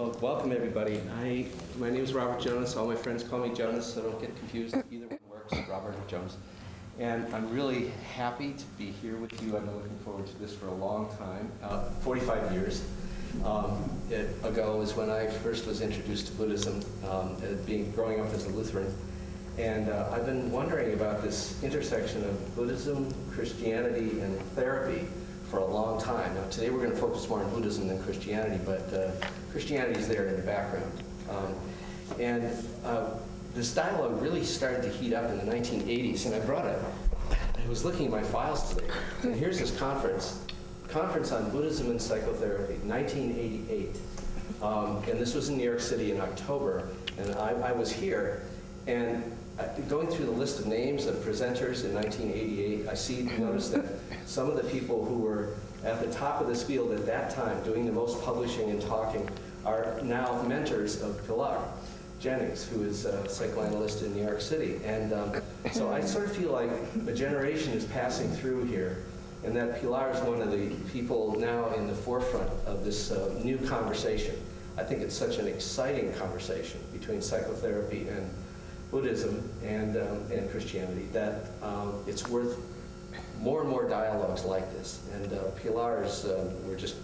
Well, welcome everybody. My name is Robert Jonas. All my friends call me Jonas, so don't get confused. Either one works, Robert or Jonas. And I'm really happy to be here with you. I've been looking forward to this for a long time, 45 years ago is when I first was introduced to Buddhism, growing up as a Lutheran. And I've been wondering about this intersection of Buddhism, Christianity, and therapy for a long time. Now, today we're going to focus more on Buddhism than Christianity, but Christianity is there in the background. This dialogue really started to heat up in the 1980s, and I was looking at my files today, and here's this conference on Buddhism and Psychotherapy, 1988. And this was in New York City in October, and I was here, and going through the list of names of presenters in 1988, I noticed that some of the people who were at the top of this field at that time, doing the most publishing and talking, are now mentors of Pilar Jennings, who is a psychoanalyst in New York City. And so I sort of feel like a generation is passing through here, and that Pilar is one of the people now in the forefront of this new conversation. I think it's such an exciting conversation between psychotherapy and Buddhism and Christianity that it's worth more and more dialogues like this. And Pilar we're just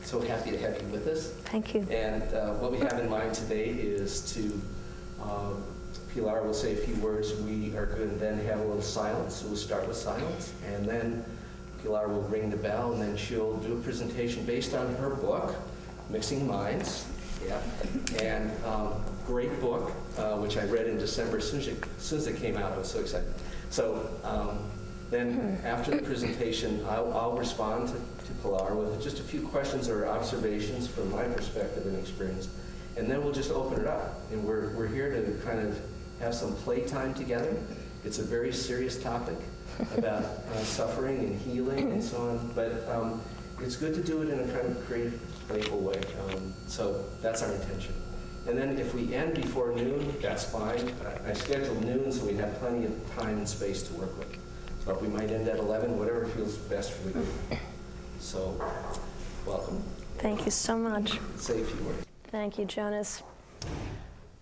so happy to have you with us. Thank you. And what we have in mind today is Pilar will say a few words. We are going to then have a little silence. So we'll start with silence, and then Pilar will ring the bell, and then she'll do a presentation based on her book, Mixing Minds. Yeah, and great book, which I read in December. As soon as it came out, I was so excited. So then after the presentation, I'll respond to Pilar with just a few questions or observations from my perspective and experience, and then we'll just open it up. And we're here to kind of have some playtime together. It's a very serious topic about suffering and healing and so on, but it's good to do it in a kind of creative, playful way. So that's our intention. And then if we end before noon, that's fine. I scheduled noon so we'd have plenty of time and space to work with. But we might end at 11, whatever feels best for the group. So, welcome. Thank you so much. Say a few words. Thank you, Jonas.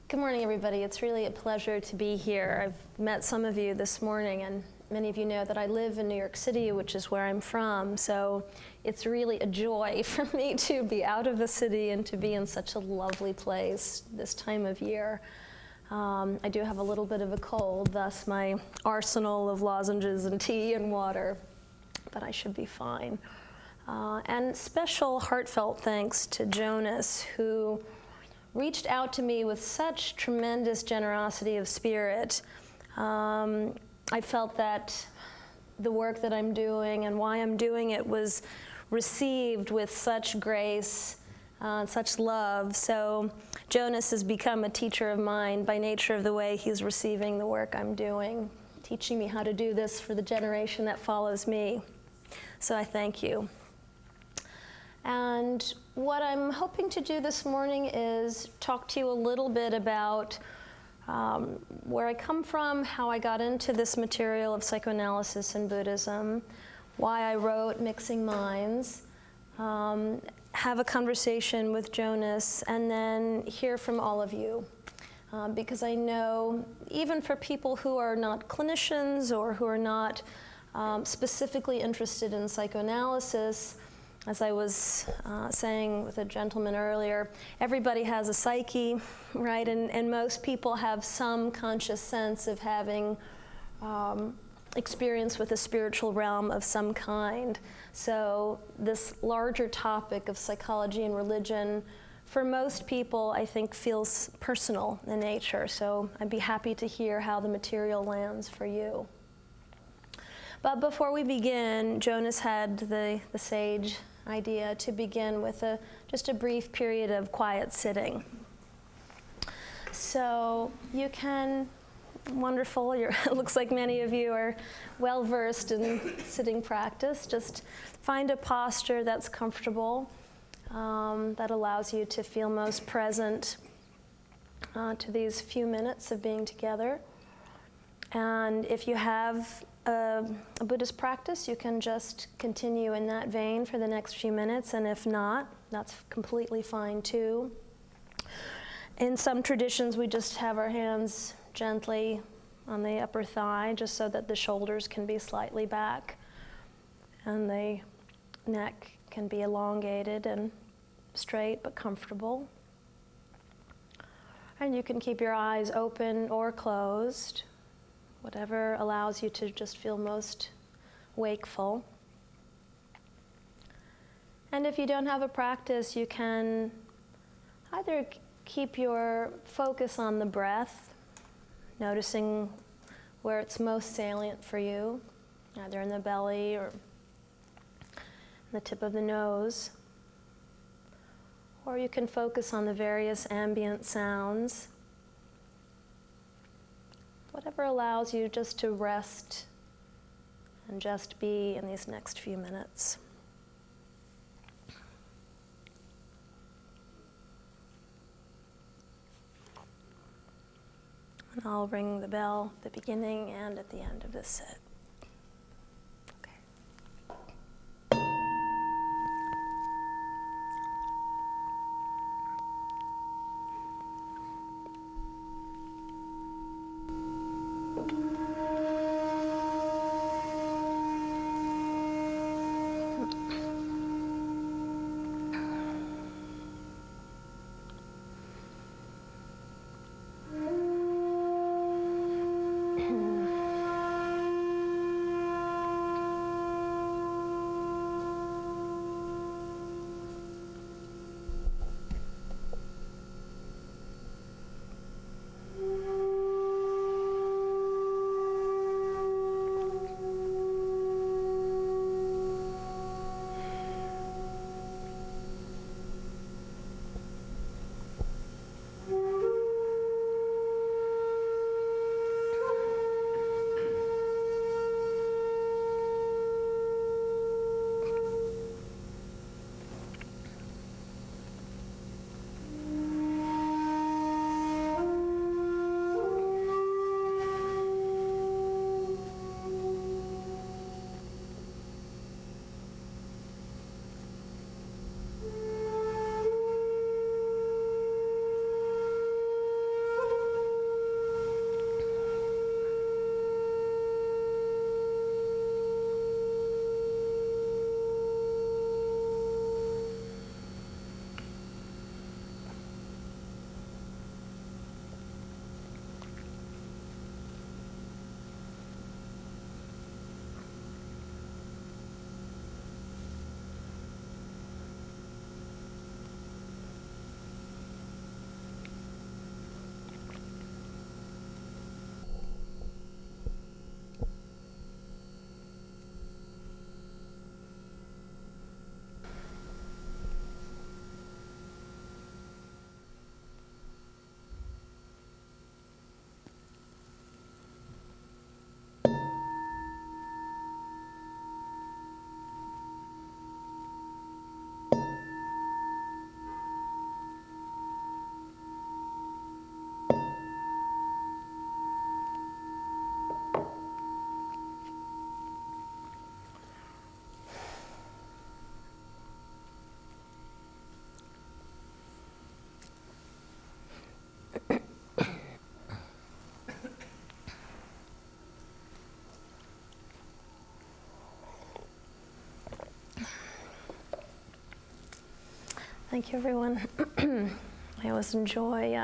Good morning, everybody. It's really a pleasure to be here. I've met some of you this morning, and many of you know that I live in New York City, which is where I'm from. So it's really a joy for me to be out of the city and to be in such a lovely place this time of year. I do have a little bit of a cold, thus my arsenal of lozenges and tea and water, but I should be fine. And special heartfelt thanks to Jonas, who reached out to me with such tremendous generosity of spirit. I felt that the work that I'm doing and why I'm doing it was received with such grace, such love. So Jonas has become a teacher of mine by nature of the way he's receiving the work I'm doing, teaching me how to do this for the generation that follows me. So I thank you. And what I'm hoping to do this morning is talk to you a little bit about where I come from, how I got into this material of psychoanalysis and Buddhism, why I wrote Mixing Minds, have a conversation with Jonas, and then hear from all of you. Because I know even for people who are not clinicians or who are not specifically interested in psychoanalysis, as I was saying with a gentleman earlier, everybody has a psyche, right? And most people have some conscious sense of having experience with a spiritual realm of some kind. So this larger topic of psychology and religion, for most people, I think feels personal in nature. So I'd be happy to hear how the material lands for you. But before we begin, Jonas had the sage idea to begin with just a brief period of quiet sitting. So you can, wonderful, it looks like many of you are well versed in sitting practice. Just find a posture that's comfortable, that allows you to feel most present to these few minutes of being together. And if you have a Buddhist practice, you can just continue in that vein for the next few minutes, and if not, that's completely fine too. In some traditions, we just have our hands gently on the upper thigh, just so that the shoulders can be slightly back and the neck can be elongated and straight but comfortable. And you can keep your eyes open or closed, whatever allows you to just feel most wakeful. And if you don't have a practice, you can either keep your focus on the breath, noticing where it's most salient for you, either in the belly or the tip of the nose. Or you can focus on the various ambient sounds, whatever allows you just to rest and just be in these next few minutes. And I'll ring the bell at the beginning and at the end of this sit. Thank you, everyone. I always enjoy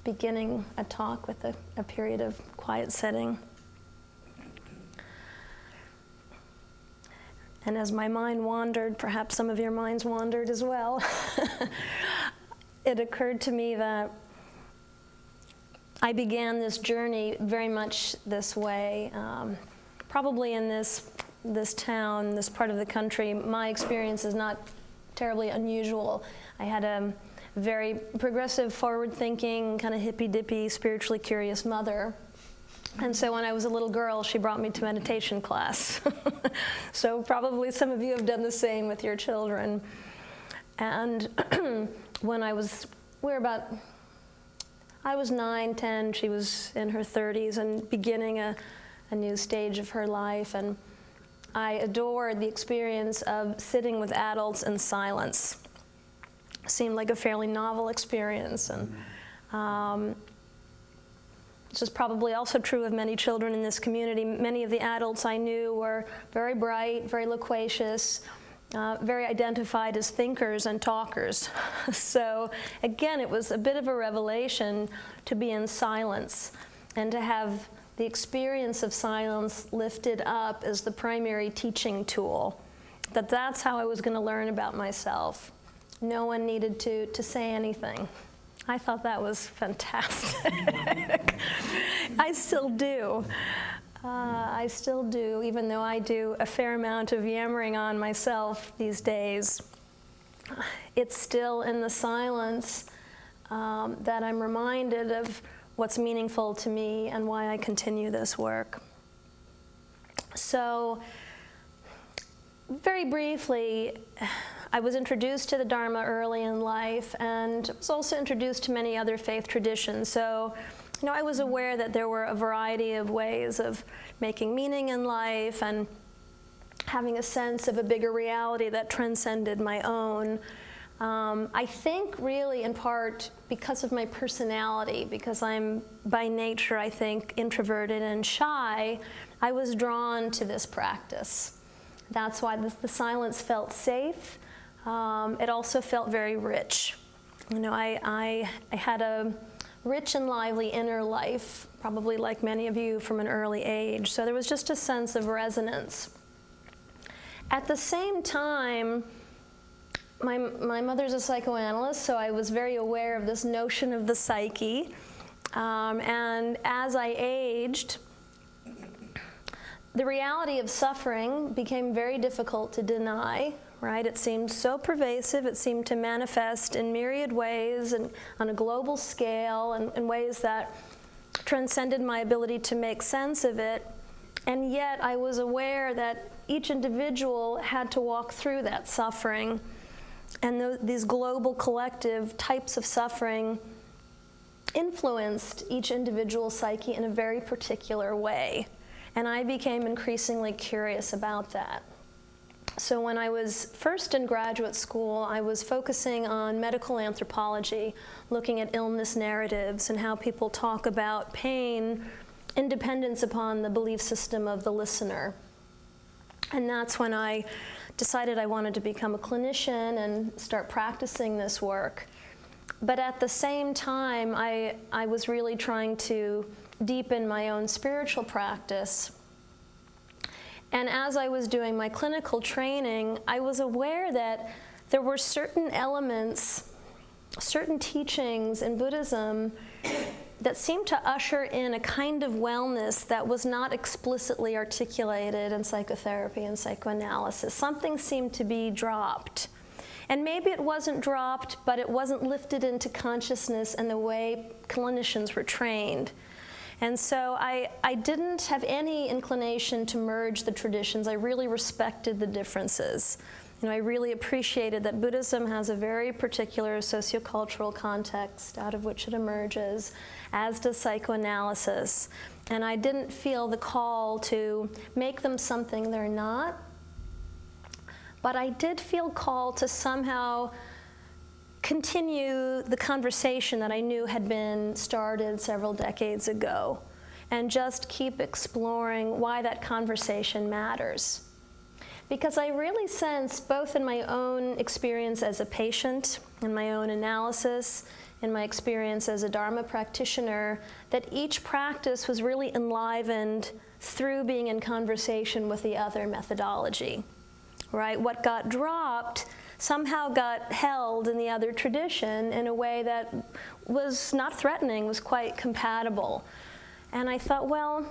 beginning a talk with a period of quiet setting. And as my mind wandered, perhaps some of your minds wandered as well, it occurred to me that I began this journey very much this way. Probably in this town, this part of the country, my experience is not terribly unusual. I had a very progressive, forward-thinking, kind of hippy-dippy, spiritually curious mother. And so when I was a little girl, she brought me to meditation class. So probably some of you have done the same with your children. And when I was 9, 10, she was in her 30s and beginning a new stage of her life. And I adored the experience of sitting with adults in silence. It seemed like a fairly novel experience. And This is probably also true of many children in this community. Many of the adults I knew were very bright, very loquacious, very identified as thinkers and talkers. So again, it was a bit of a revelation to be in silence and to have the experience of silence lifted up as the primary teaching tool. That's how I was going to learn about myself. No one needed to say anything. I thought that was fantastic. I still do. Even though I do a fair amount of yammering on myself these days. It's still in the silence that I'm reminded of what's meaningful to me and why I continue this work. So, very briefly, I was introduced to the Dharma early in life and was also introduced to many other faith traditions. So, I was aware that there were a variety of ways of making meaning in life and having a sense of a bigger reality that transcended my own. I think really in part because of my personality, because I'm by nature, I think, introverted and shy, I was drawn to this practice. That's why the silence felt safe. It also felt very rich. I had a rich and lively inner life, probably like many of you from an early age. So there was just a sense of resonance. At the same time, my mother's a psychoanalyst, so I was very aware of this notion of the psyche. And as I aged, the reality of suffering became very difficult to deny, right? It seemed so pervasive. It seemed to manifest in myriad ways and on a global scale and in ways that transcended my ability to make sense of it. And yet I was aware that each individual had to walk through that suffering. And these global collective types of suffering influenced each individual psyche in a very particular way. And I became increasingly curious about that. So when I was first in graduate school, I was focusing on medical anthropology, looking at illness narratives and how people talk about pain in dependence upon the belief system of the listener. And that's when I decided I wanted to become a clinician and start practicing this work. But at the same time, I was really trying to deepen my own spiritual practice. And as I was doing my clinical training, I was aware that there were certain elements, certain teachings in Buddhism that seemed to usher in a kind of wellness that was not explicitly articulated in psychotherapy and psychoanalysis. Something seemed to be dropped. And maybe it wasn't dropped, but it wasn't lifted into consciousness in the way clinicians were trained. And so I didn't have any inclination to merge the traditions. I really respected the differences. I really appreciated that Buddhism has a very particular sociocultural context out of which it emerges, as does psychoanalysis. And I didn't feel the call to make them something they're not. But I did feel called to somehow continue the conversation that I knew had been started several decades ago and just keep exploring why that conversation matters. Because I really sensed, both in my own experience as a patient, in my own analysis, in my experience as a Dharma practitioner, that each practice was really enlivened through being in conversation with the other methodology, right? What got dropped somehow got held in the other tradition in a way that was not threatening, was quite compatible. And I thought, well,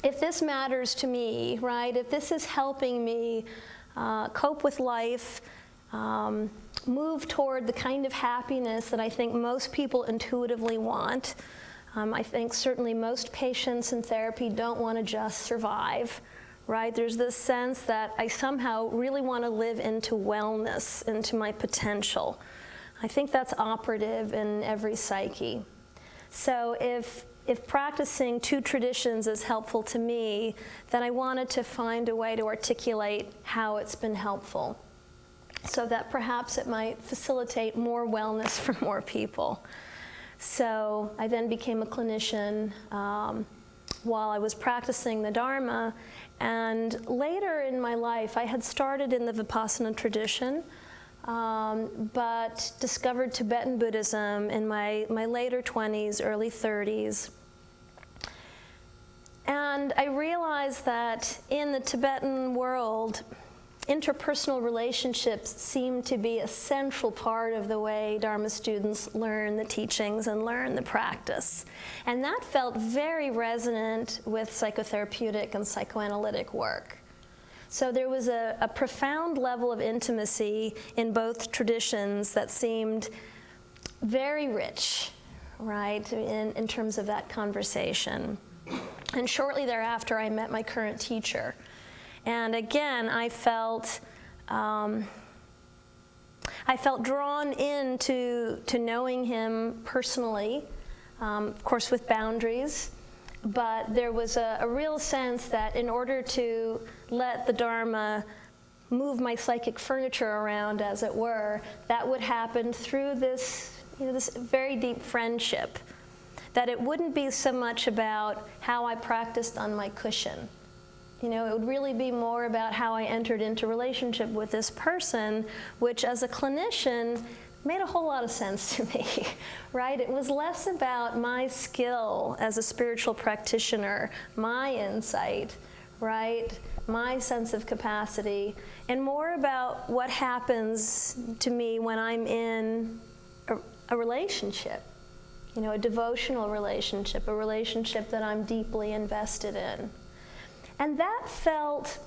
if this matters to me, right, if this is helping me cope with life, move toward the kind of happiness that I think most people intuitively want, I think certainly most patients in therapy don't want to just survive. Right? There's this sense that I somehow really want to live into wellness, into my potential. I think that's operative in every psyche. So if practicing two traditions is helpful to me, then I wanted to find a way to articulate how it's been helpful, so that perhaps it might facilitate more wellness for more people. So I then became a clinician while I was practicing the Dharma. And later in my life, I had started in the Vipassana tradition, but discovered Tibetan Buddhism in my later 20s, early 30s. And I realized that in the Tibetan world, interpersonal relationships seem to be a central part of the way Dharma students learn the teachings and learn the practice. And that felt very resonant with psychotherapeutic and psychoanalytic work. So there was a profound level of intimacy in both traditions that seemed very rich, right, in terms of that conversation. And shortly thereafter, I met my current teacher. And again, I felt drawn into knowing him personally, of course with boundaries, but there was a real sense that in order to let the Dharma move my psychic furniture around, as it were, that would happen through this, this very deep friendship, that it wouldn't be so much about how I practiced on my cushion. It would really be more about how I entered into relationship with this person, which as a clinician made a whole lot of sense to me, right? It was less about my skill as a spiritual practitioner, my insight, right? My sense of capacity, and more about what happens to me when I'm in a relationship, a devotional relationship, a relationship that I'm deeply invested in. And that felt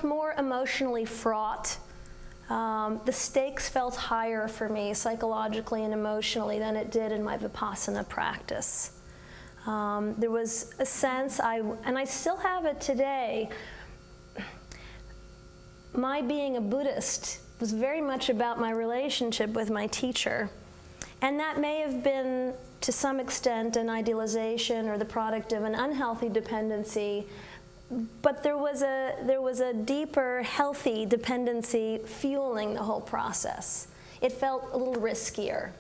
more emotionally fraught. The stakes felt higher for me psychologically and emotionally than it did in my Vipassana practice. There was a sense, and I still have it today, my being a Buddhist was very much about my relationship with my teacher. And that may have been, to some extent, an idealization or the product of an unhealthy dependency, but there was a deeper, healthy dependency fueling the whole process. It felt a little riskier.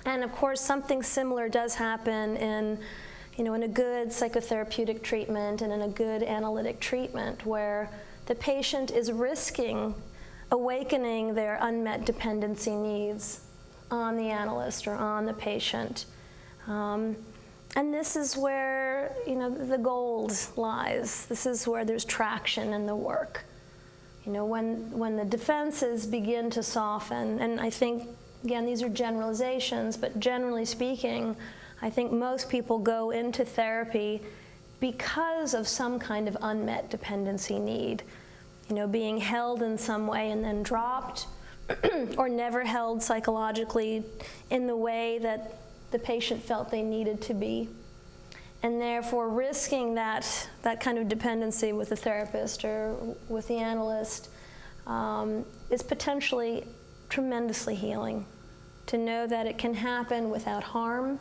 And of course, something similar does happen in a good psychotherapeutic treatment and in a good analytic treatment, where the patient is risking awakening their unmet dependency needs on the analyst or on the patient. And this is where, the gold lies. This is where there's traction in the work. When the defenses begin to soften, and I think, again, these are generalizations, but generally speaking, I think most people go into therapy because of some kind of unmet dependency need, being held in some way and then dropped, or never held psychologically in the way that the patient felt they needed to be. And therefore risking that kind of dependency with the therapist or with the analyst is potentially tremendously healing. To know that it can happen without harm,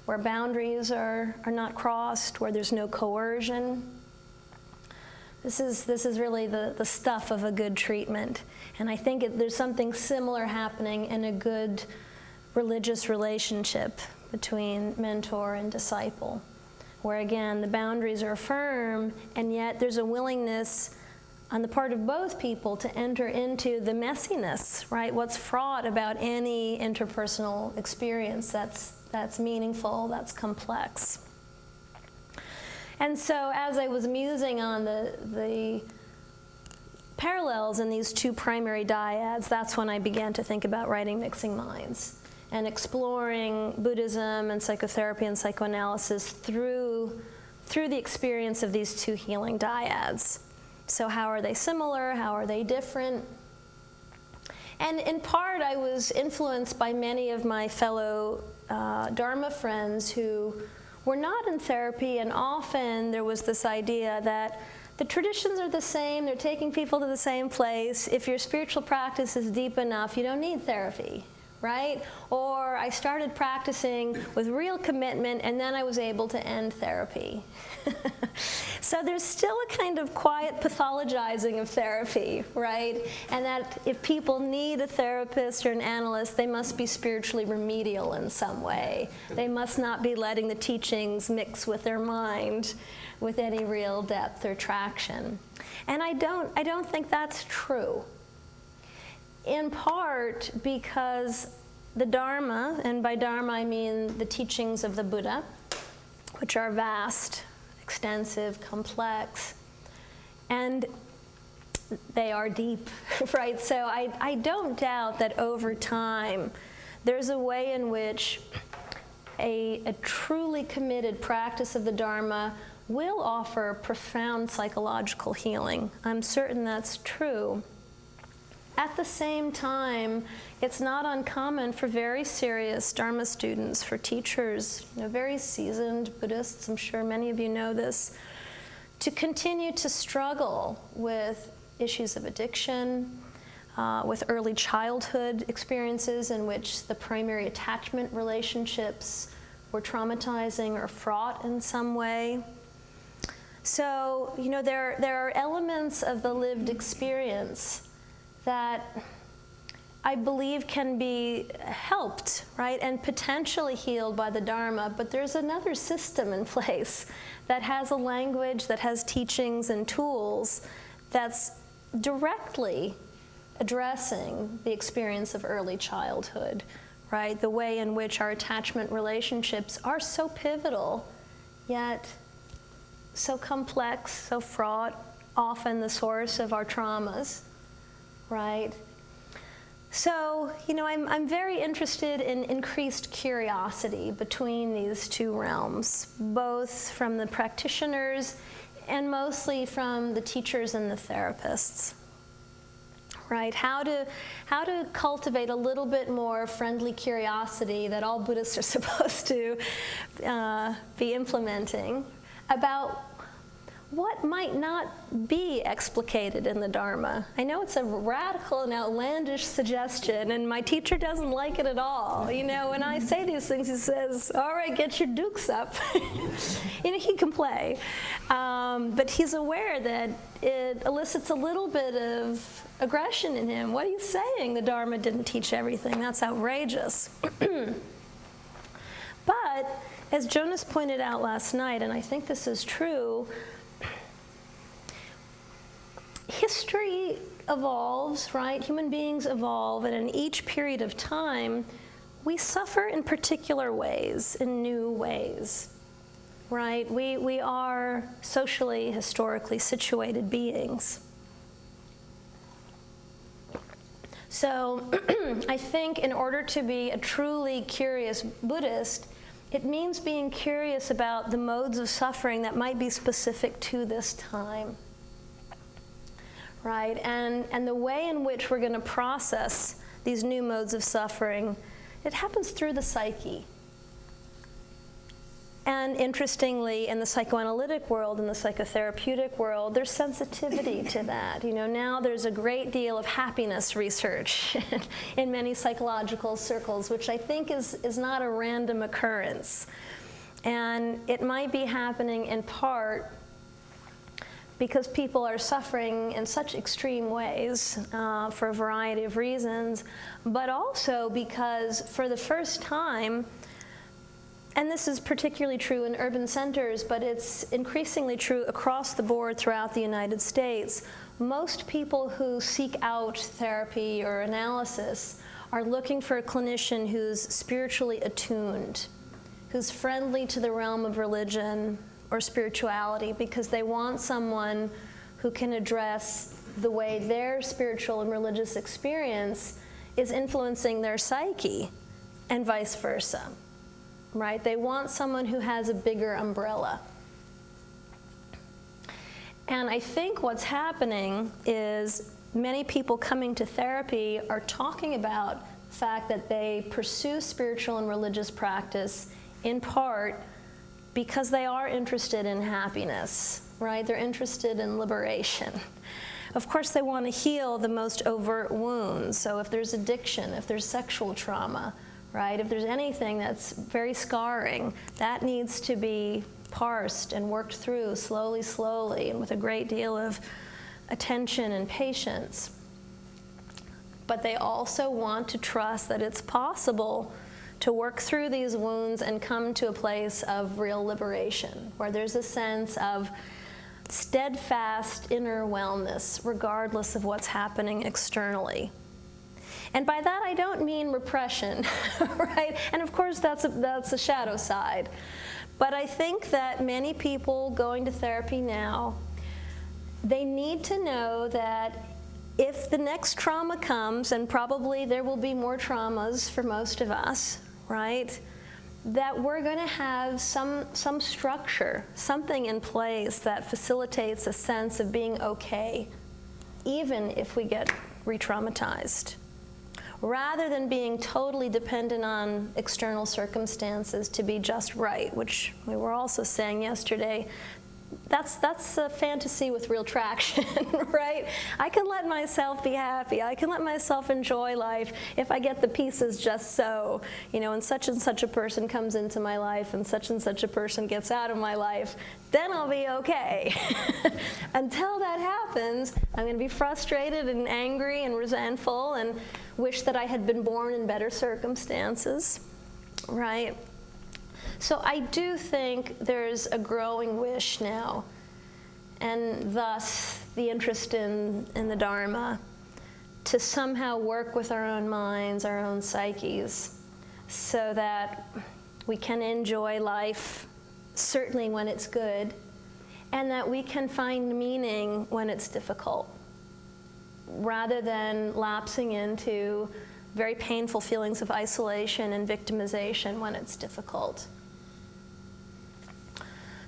where boundaries are not crossed, where there's no coercion. This is really the stuff of a good treatment. And I think there's something similar happening in a good religious relationship between mentor and disciple, where again, the boundaries are firm, and yet there's a willingness on the part of both people to enter into the messiness, right? What's fraught about any interpersonal experience that's meaningful, that's complex. And so as I was musing on the parallels in these two primary dyads, that's when I began to think about writing Mixing Minds and exploring Buddhism and psychotherapy and psychoanalysis through the experience of these two healing dyads. So how are they similar? How are they different? And in part, I was influenced by many of my fellow Dharma friends who were not in therapy, and often there was this idea that the traditions are the same, they're taking people to the same place. If your spiritual practice is deep enough, you don't need therapy, right? Or I started practicing with real commitment, and then I was able to end therapy. So there's still a kind of quiet pathologizing of therapy, right? And that if people need a therapist or an analyst, they must be spiritually remedial in some way. They must not be letting the teachings mix with their mind with any real depth or traction. And I don't think that's true. In part because the Dharma, and by Dharma I mean the teachings of the Buddha, which are vast, extensive, complex, and they are deep, right? So I don't doubt that over time there's a way in which a truly committed practice of the Dharma will offer profound psychological healing. I'm certain that's true. At the same time, it's not uncommon for very serious Dharma students, for teachers, very seasoned Buddhists, I'm sure many of you know this, to continue to struggle with issues of addiction, with early childhood experiences in which the primary attachment relationships were traumatizing or fraught in some way. So, there are elements of the lived experience that I believe can be helped, right, and potentially healed by the Dharma, but there's another system in place that has a language, that has teachings and tools that's directly addressing the experience of early childhood, right, the way in which our attachment relationships are so pivotal, yet so complex, so fraught, often the source of our traumas. Right? So, I'm very interested in increased curiosity between these two realms, both from the practitioners and mostly from the teachers and the therapists. Right? How to cultivate a little bit more friendly curiosity that all Buddhists are supposed to be implementing about what might not be explicated in the Dharma. I know it's a radical and outlandish suggestion, and my teacher doesn't like it at all. When I say these things, he says, all right, get your dukes up. He can play. But he's aware that it elicits a little bit of aggression in him. What are you saying? The Dharma didn't teach everything. That's outrageous. But, as Jonas pointed out last night, and I think this is true, history evolves, right? Human beings evolve, and in each period of time, we suffer in particular ways, in new ways, right? We are socially, historically situated beings. So I think in order to be a truly curious Buddhist, it means being curious about the modes of suffering that might be specific to this time. Right, and the way in which we're going to process these new modes of suffering, it happens through the psyche. And interestingly, in the psychoanalytic world, in the psychotherapeutic world, there's sensitivity to that. Now there's a great deal of happiness research in many psychological circles, which I think is not a random occurrence. And it might be happening in part because people are suffering in such extreme ways for a variety of reasons, but also because for the first time, and this is particularly true in urban centers, but it's increasingly true across the board throughout the United States, most people who seek out therapy or analysis are looking for a clinician who's spiritually attuned, who's friendly to the realm of religion or spirituality, because they want someone who can address the way their spiritual and religious experience is influencing their psyche, and vice versa, right? They want someone who has a bigger umbrella. And I think what's happening is many people coming to therapy are talking about the fact that they pursue spiritual and religious practice in part because they are interested in happiness, right? They're interested in liberation, Of course, they want to heal the most overt wounds. So if there's addiction, if there's sexual trauma, right? If there's anything that's very scarring, that needs to be parsed and worked through slowly, and with a great deal of attention and patience. But they also want to trust that it's possible to work through these wounds and come to a place of real liberation, where there's a sense of steadfast inner wellness, regardless of what's happening externally. And by that, I don't mean repression, right? And of course, that's a shadow side. But I think that many people going to therapy now, they need to know that if the next trauma comes, and probably there will be more traumas for most of us, right? That we're going to have some structure, something in place that facilitates a sense of being okay, even if we get re-traumatized. Rather than being totally dependent on external circumstances to be just right, which we were also saying yesterday, that's a fantasy with real traction, right? I can let myself be happy. I can let myself enjoy life if I get the pieces just so, and such a person comes into my life and such a person gets out of my life, then I'll be okay. Until that happens, I'm going to be frustrated and angry and resentful and wish that I had been born in better circumstances, right? So I do think there's a growing wish now, and thus the interest in the Dharma, to somehow work with our own minds, our own psyches, so that we can enjoy life, certainly when it's good, and that we can find meaning when it's difficult, rather than lapsing into very painful feelings of isolation and victimization when it's difficult.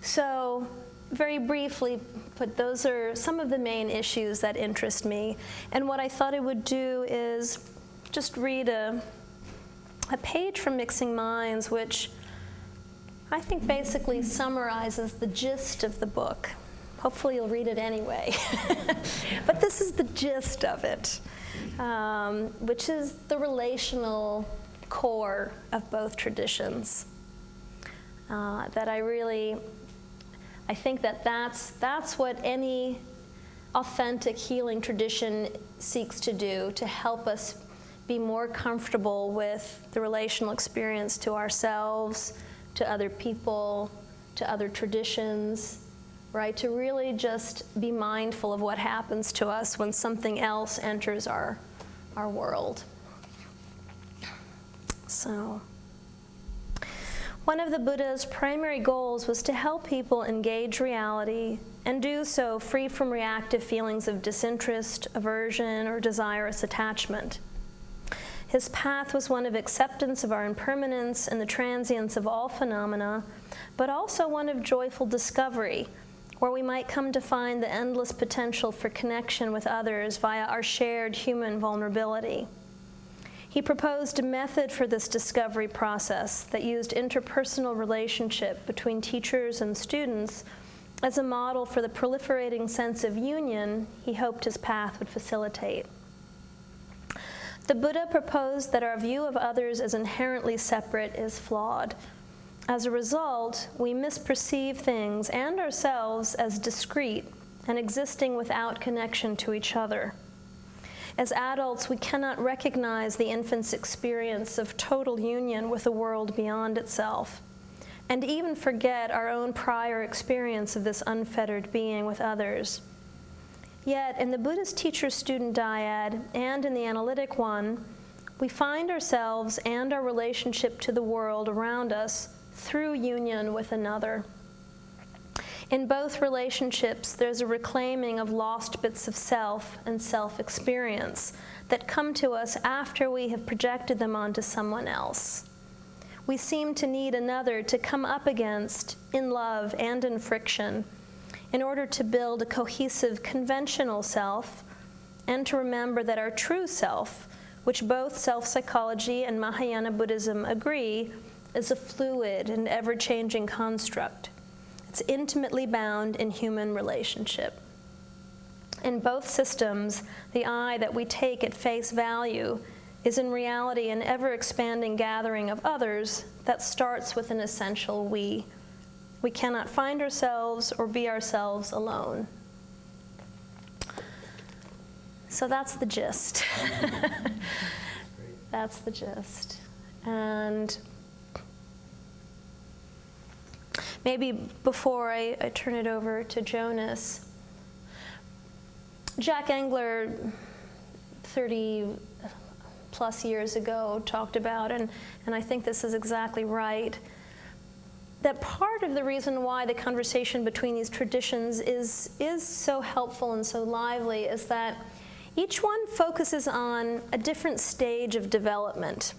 So, very briefly put, those are some of the main issues that interest me. And what I thought I would do is just read a page from Mixing Minds, which I think basically summarizes the gist of the book. Hopefully you'll read it anyway. But this is the gist of it, which is the relational core of both traditions. That I think that's what any authentic healing tradition seeks to do, to help us be more comfortable with the relational experience to ourselves, to other people, to other traditions, right? To really just be mindful of what happens to us when something else enters our world. So, one of the Buddha's primary goals was to help people engage reality and do so free from reactive feelings of disinterest, aversion, or desirous attachment. His path was one of acceptance of our impermanence and the transience of all phenomena, but also one of joyful discovery, where we might come to find the endless potential for connection with others via our shared human vulnerability. He proposed a method for this discovery process that used interpersonal relationship between teachers and students as a model for the proliferating sense of union he hoped his path would facilitate. The Buddha proposed that our view of others as inherently separate is flawed. As a result, we misperceive things and ourselves as discrete and existing without connection to each other. As adults, we cannot recognize the infant's experience of total union with a world beyond itself, and even forget our own prior experience of this unfettered being with others. Yet, in the Buddhist teacher-student dyad and in the analytic one, we find ourselves and our relationship to the world around us through union with another. In both relationships, there's a reclaiming of lost bits of self and self-experience that come to us after we have projected them onto someone else. We seem to need another to come up against in love and in friction in order to build a cohesive conventional self and to remember that our true self, which both self-psychology and Mahayana Buddhism agree, is a fluid and ever-changing construct. It's intimately bound in human relationship. In both systems, the I that we take at face value is in reality an ever-expanding gathering of others that starts with an essential we. We cannot find ourselves or be ourselves alone. So that's the gist. That's the gist. And maybe before I turn it over to Jonas, Jack Engler, 30 plus years ago, talked about, and I think this is exactly right, that part of the reason why the conversation between these traditions is so helpful and so lively is that each one focuses on a different stage of development.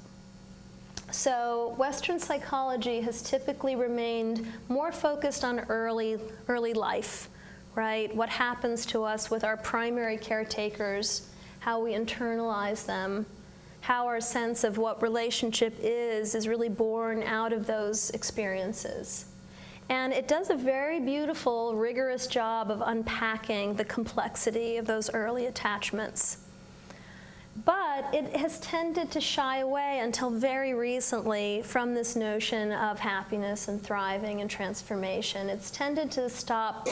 So Western psychology has typically remained more focused on early life, right? What happens to us with our primary caretakers, how we internalize them, how our sense of what relationship is really born out of those experiences. And it does a very beautiful, rigorous job of unpacking the complexity of those early attachments. But it has tended to shy away until very recently from this notion of happiness and thriving and transformation. It's tended to stop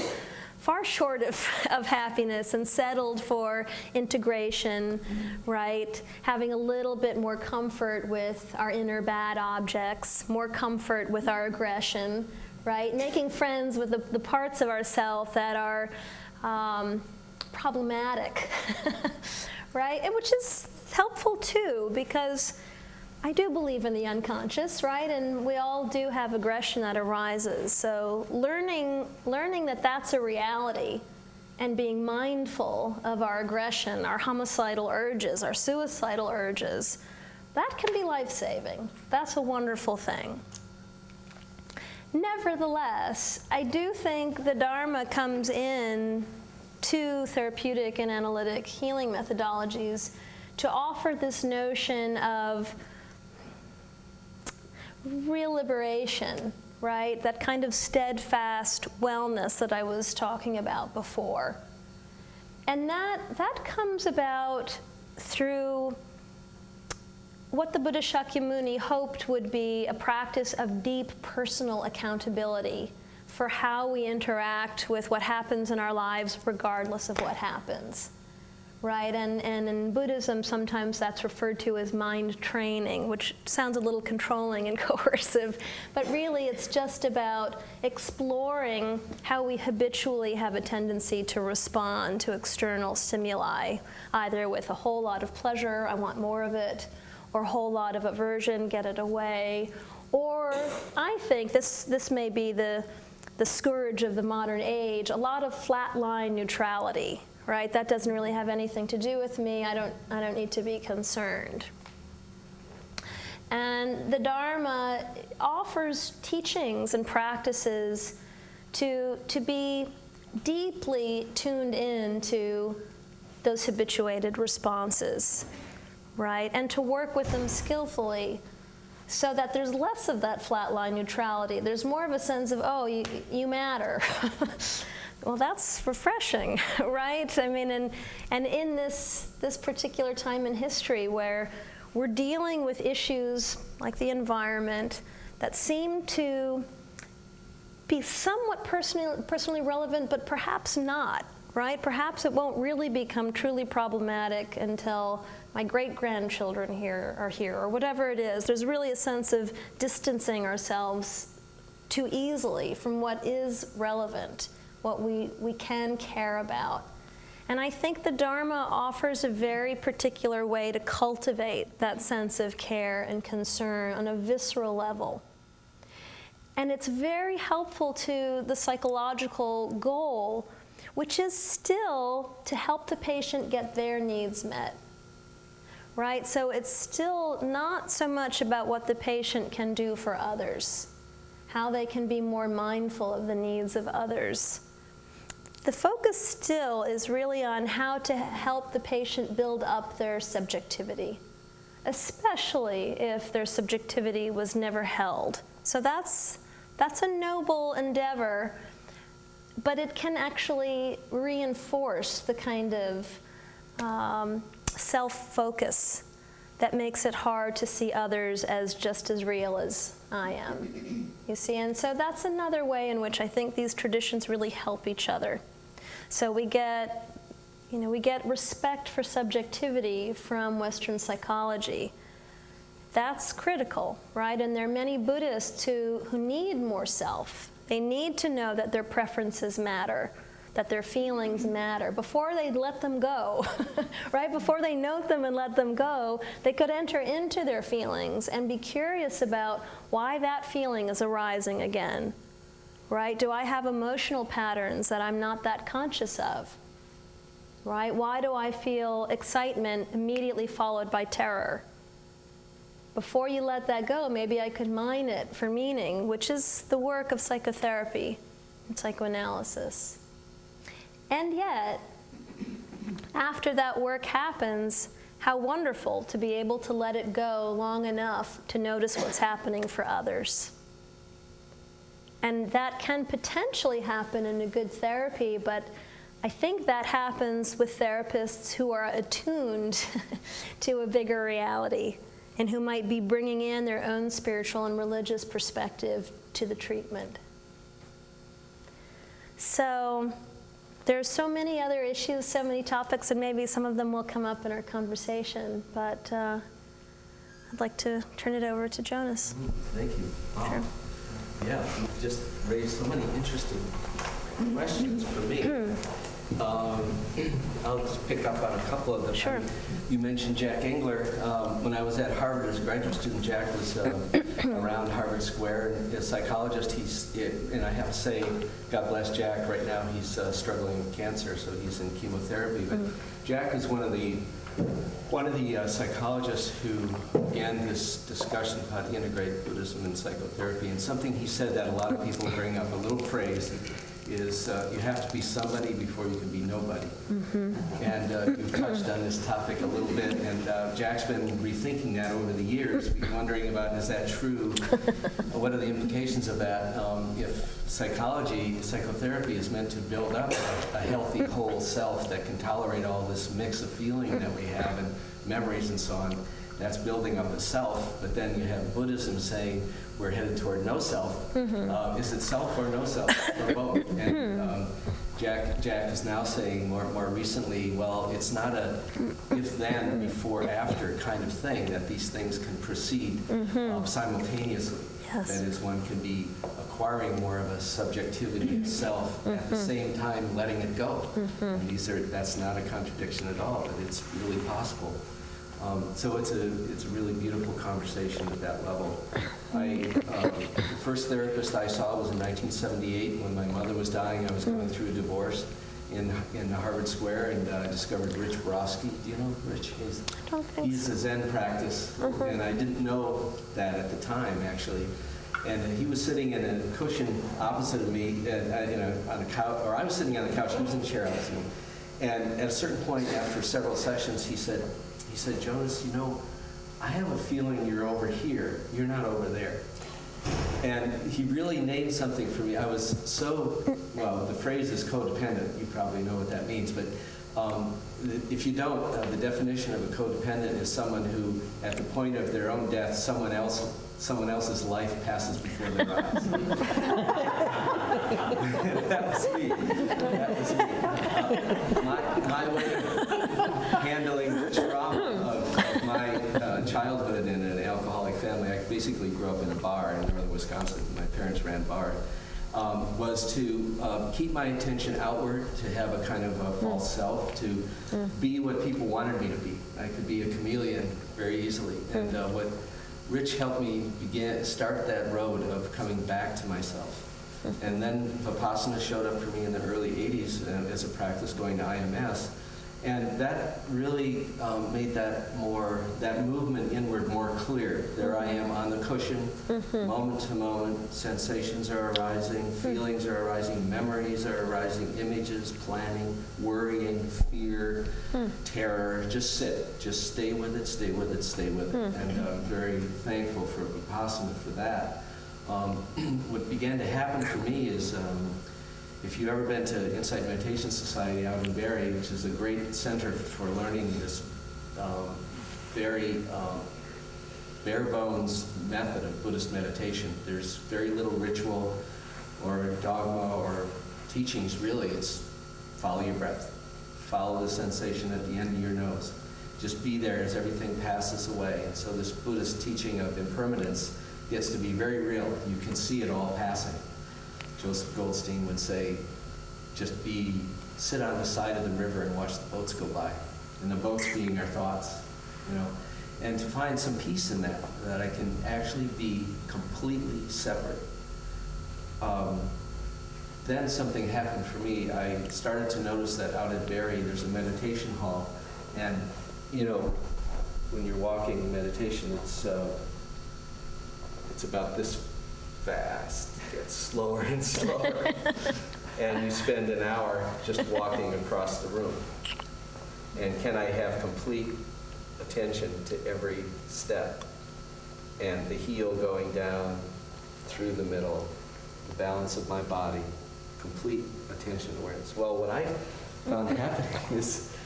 far short of happiness and settled for integration, right? Having a little bit more comfort with our inner bad objects, more comfort with our aggression, right? Making friends with the parts of ourselves that are problematic, right? And which is helpful too, because I do believe in the unconscious, right? And we all do have aggression that arises. So learning that that's a reality and being mindful of our aggression, our homicidal urges, our suicidal urges, that can be life-saving. That's a wonderful thing. Nevertheless, I do think the Dharma comes in to therapeutic and analytic healing methodologies to offer this notion of real liberation, right? That kind of steadfast wellness that I was talking about before. And that comes about through what the Buddha Shakyamuni hoped would be a practice of deep personal accountability for how we interact with what happens in our lives regardless of what happens, right? And in Buddhism, sometimes that's referred to as mind training, which sounds a little controlling and coercive, but really it's just about exploring how we habitually have a tendency to respond to external stimuli, either with a whole lot of pleasure, I want more of it, or a whole lot of aversion, get it away. Or I think this may be the scourge of the modern age, a lot of flatline neutrality, right? That doesn't really have anything to do with me. I don't need to be concerned. And the Dharma offers teachings and practices to be deeply tuned into those habituated responses, right? And to work with them skillfully so that there's less of that flatline neutrality. There's more of a sense of, oh, you matter. Well, that's refreshing, right? I mean, and in this particular time in history where we're dealing with issues like the environment that seem to be somewhat personally relevant, but perhaps not, right? Perhaps it won't really become truly problematic until my great-grandchildren are here, or whatever it is. There's really a sense of distancing ourselves too easily from what is relevant, what we can care about. And I think the Dharma offers a very particular way to cultivate that sense of care and concern on a visceral level. And it's very helpful to the psychological goal, which is still to help the patient get their needs met, right? So it's still not so much about what the patient can do for others, how they can be more mindful of the needs of others. The focus still is really on how to help the patient build up their subjectivity, especially if their subjectivity was never held. So that's a noble endeavor. but it can actually reinforce the kind of self-focus that makes it hard to see others as just as real as I am. You see, and so that's another way in which I think these traditions really help each other. So we get respect for subjectivity from Western psychology. That's critical, right? And there are many Buddhists who need more self. They need to know that their preferences matter, that their feelings matter. Before they let them go, right? Before they note them and let them go, they could enter into their feelings and be curious about why that feeling is arising again, right? Do I have emotional patterns that I'm not that conscious of, right? Why do I feel excitement immediately followed by terror? Before you let that go, maybe I could mine it for meaning, which is the work of psychotherapy and psychoanalysis. And yet, after that work happens, how wonderful to be able to let it go long enough to notice what's happening for others. And that can potentially happen in a good therapy, but I think that happens with therapists who are attuned to a bigger reality and who might be bringing in their own spiritual and religious perspective to the treatment. So there's so many other issues, so many topics, and maybe some of them will come up in our conversation, but I'd like to turn it over to Jonas. Thank you. Sure. Yeah, you just raised so many interesting questions for me. I'll just pick up on a couple of them. Sure. You mentioned Jack Engler. When I was at Harvard as a graduate student, Jack was around Harvard Square. And as a psychologist, and I have to say, God bless Jack, right now he's struggling with cancer, so he's in chemotherapy. But Jack is one of the psychologists who began this discussion of how to integrate Buddhism and psychotherapy. And something he said that a lot of people bring up, a little phrase, is you have to be somebody before you can be nobody. And you've touched on this topic a little bit, and Jack's been rethinking that over the years, wondering about, is that true? What are the implications of that? If psychotherapy is meant to build up a healthy whole self that can tolerate all this mix of feeling that we have and memories and so on, that's building up a self. But then you have Buddhism saying we're headed toward no self. Is it self or no self, or both? And Jack is now saying more recently, well, it's not a if-then, before-after kind of thing, that these things can proceed simultaneously. Yes. That is, one can be acquiring more of a subjectivity of self at the same time letting it go. And that's not a contradiction at all, but it's really possible. So it's a really beautiful conversation at that level. The first therapist I saw was in 1978 when my mother was dying. I was going through a divorce in Harvard Square, and I discovered Rich Brodsky. Do you know Rich? He's a Zen practice, and I didn't know that at the time, actually. And he was sitting in a cushion opposite of me on a couch, or I was sitting on the couch, he was in a chair opposite me. And at a certain point, after several sessions, he said, Jonas, I have a feeling you're over here. You're not over there. And he really named something for me. I was the phrase is codependent. You probably know what that means. But if you don't, the definition of a codependent is someone who, at the point of their own death, someone else's life passes before their eyes. That was me. My way of handling the trauma of my childhood in an alcoholic family, I basically grew up in a bar in northern Wisconsin. My parents ran bars. Was to keep my attention outward, to have a kind of a false self, to be what people wanted me to be. I could be a chameleon very easily. And what Rich helped me start that road of coming back to myself. And then Vipassana showed up for me in the early 80s as a practice, going to IMS. And that really made that movement inward more clear. There I am on the cushion, moment to moment, sensations are arising, feelings are arising, memories are arising, images, planning, worrying, fear, terror. Just sit, just stay with it, stay with it, stay with it. And I'm very thankful for Vipassana for that. What began to happen for me is if you've ever been to Insight Meditation Society out in Barrie, which is a great center for learning this very bare bones method of Buddhist meditation, there's very little ritual or dogma or teachings, really. It's follow your breath. Follow the sensation at the end of your nose. Just be there as everything passes away. And so this Buddhist teaching of impermanence gets to be very real. You can see it all passing. Joseph Goldstein would say, just sit on the side of the river and watch the boats go by. And the boats being our thoughts, you know. And to find some peace in that I can actually be completely separate. Then something happened for me. I started to notice that out at Barrie, there's a meditation hall. And, you know, when you're walking in meditation, it's about this fast. It gets slower and slower. And you spend an hour just walking across the room. And can I have complete attention to every step? And the heel going down through the middle, the balance of my body, complete attention awareness. Well, what I found happening is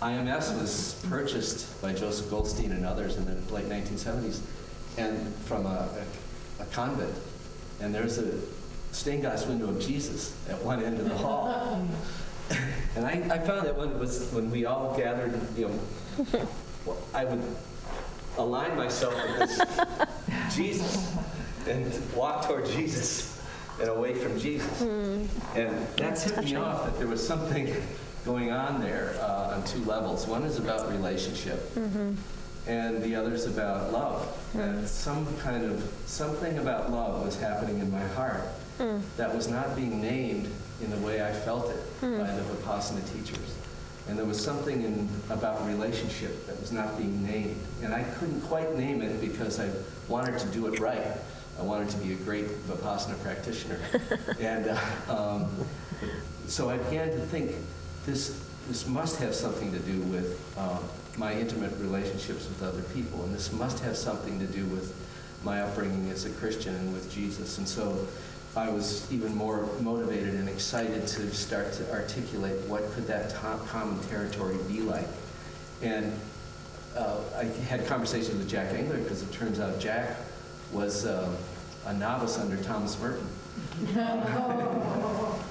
IMS was purchased by Joseph Goldstein and others in the late 1970s, and from a convent. And there's a stained glass window of Jesus at one end of the hall. And I found that when we all gathered, you know, I would align myself with this Jesus and walk toward Jesus and away from Jesus. And that tipped me off that there was something going on there on two levels. One is about relationship, and the other is about love. And something about love was happening in my heart that was not being named in the way I felt it by the Vipassana teachers. And there was something about relationship that was not being named. And I couldn't quite name it because I wanted to do it right. I wanted to be a great Vipassana practitioner. And so I began to think, this must have something to do with my intimate relationships with other people, and this must have something to do with my upbringing as a Christian and with Jesus. And so I was even more motivated and excited to start to articulate what could that common territory be like. And I had conversations with Jack Engler, because it turns out Jack was a novice under Thomas Merton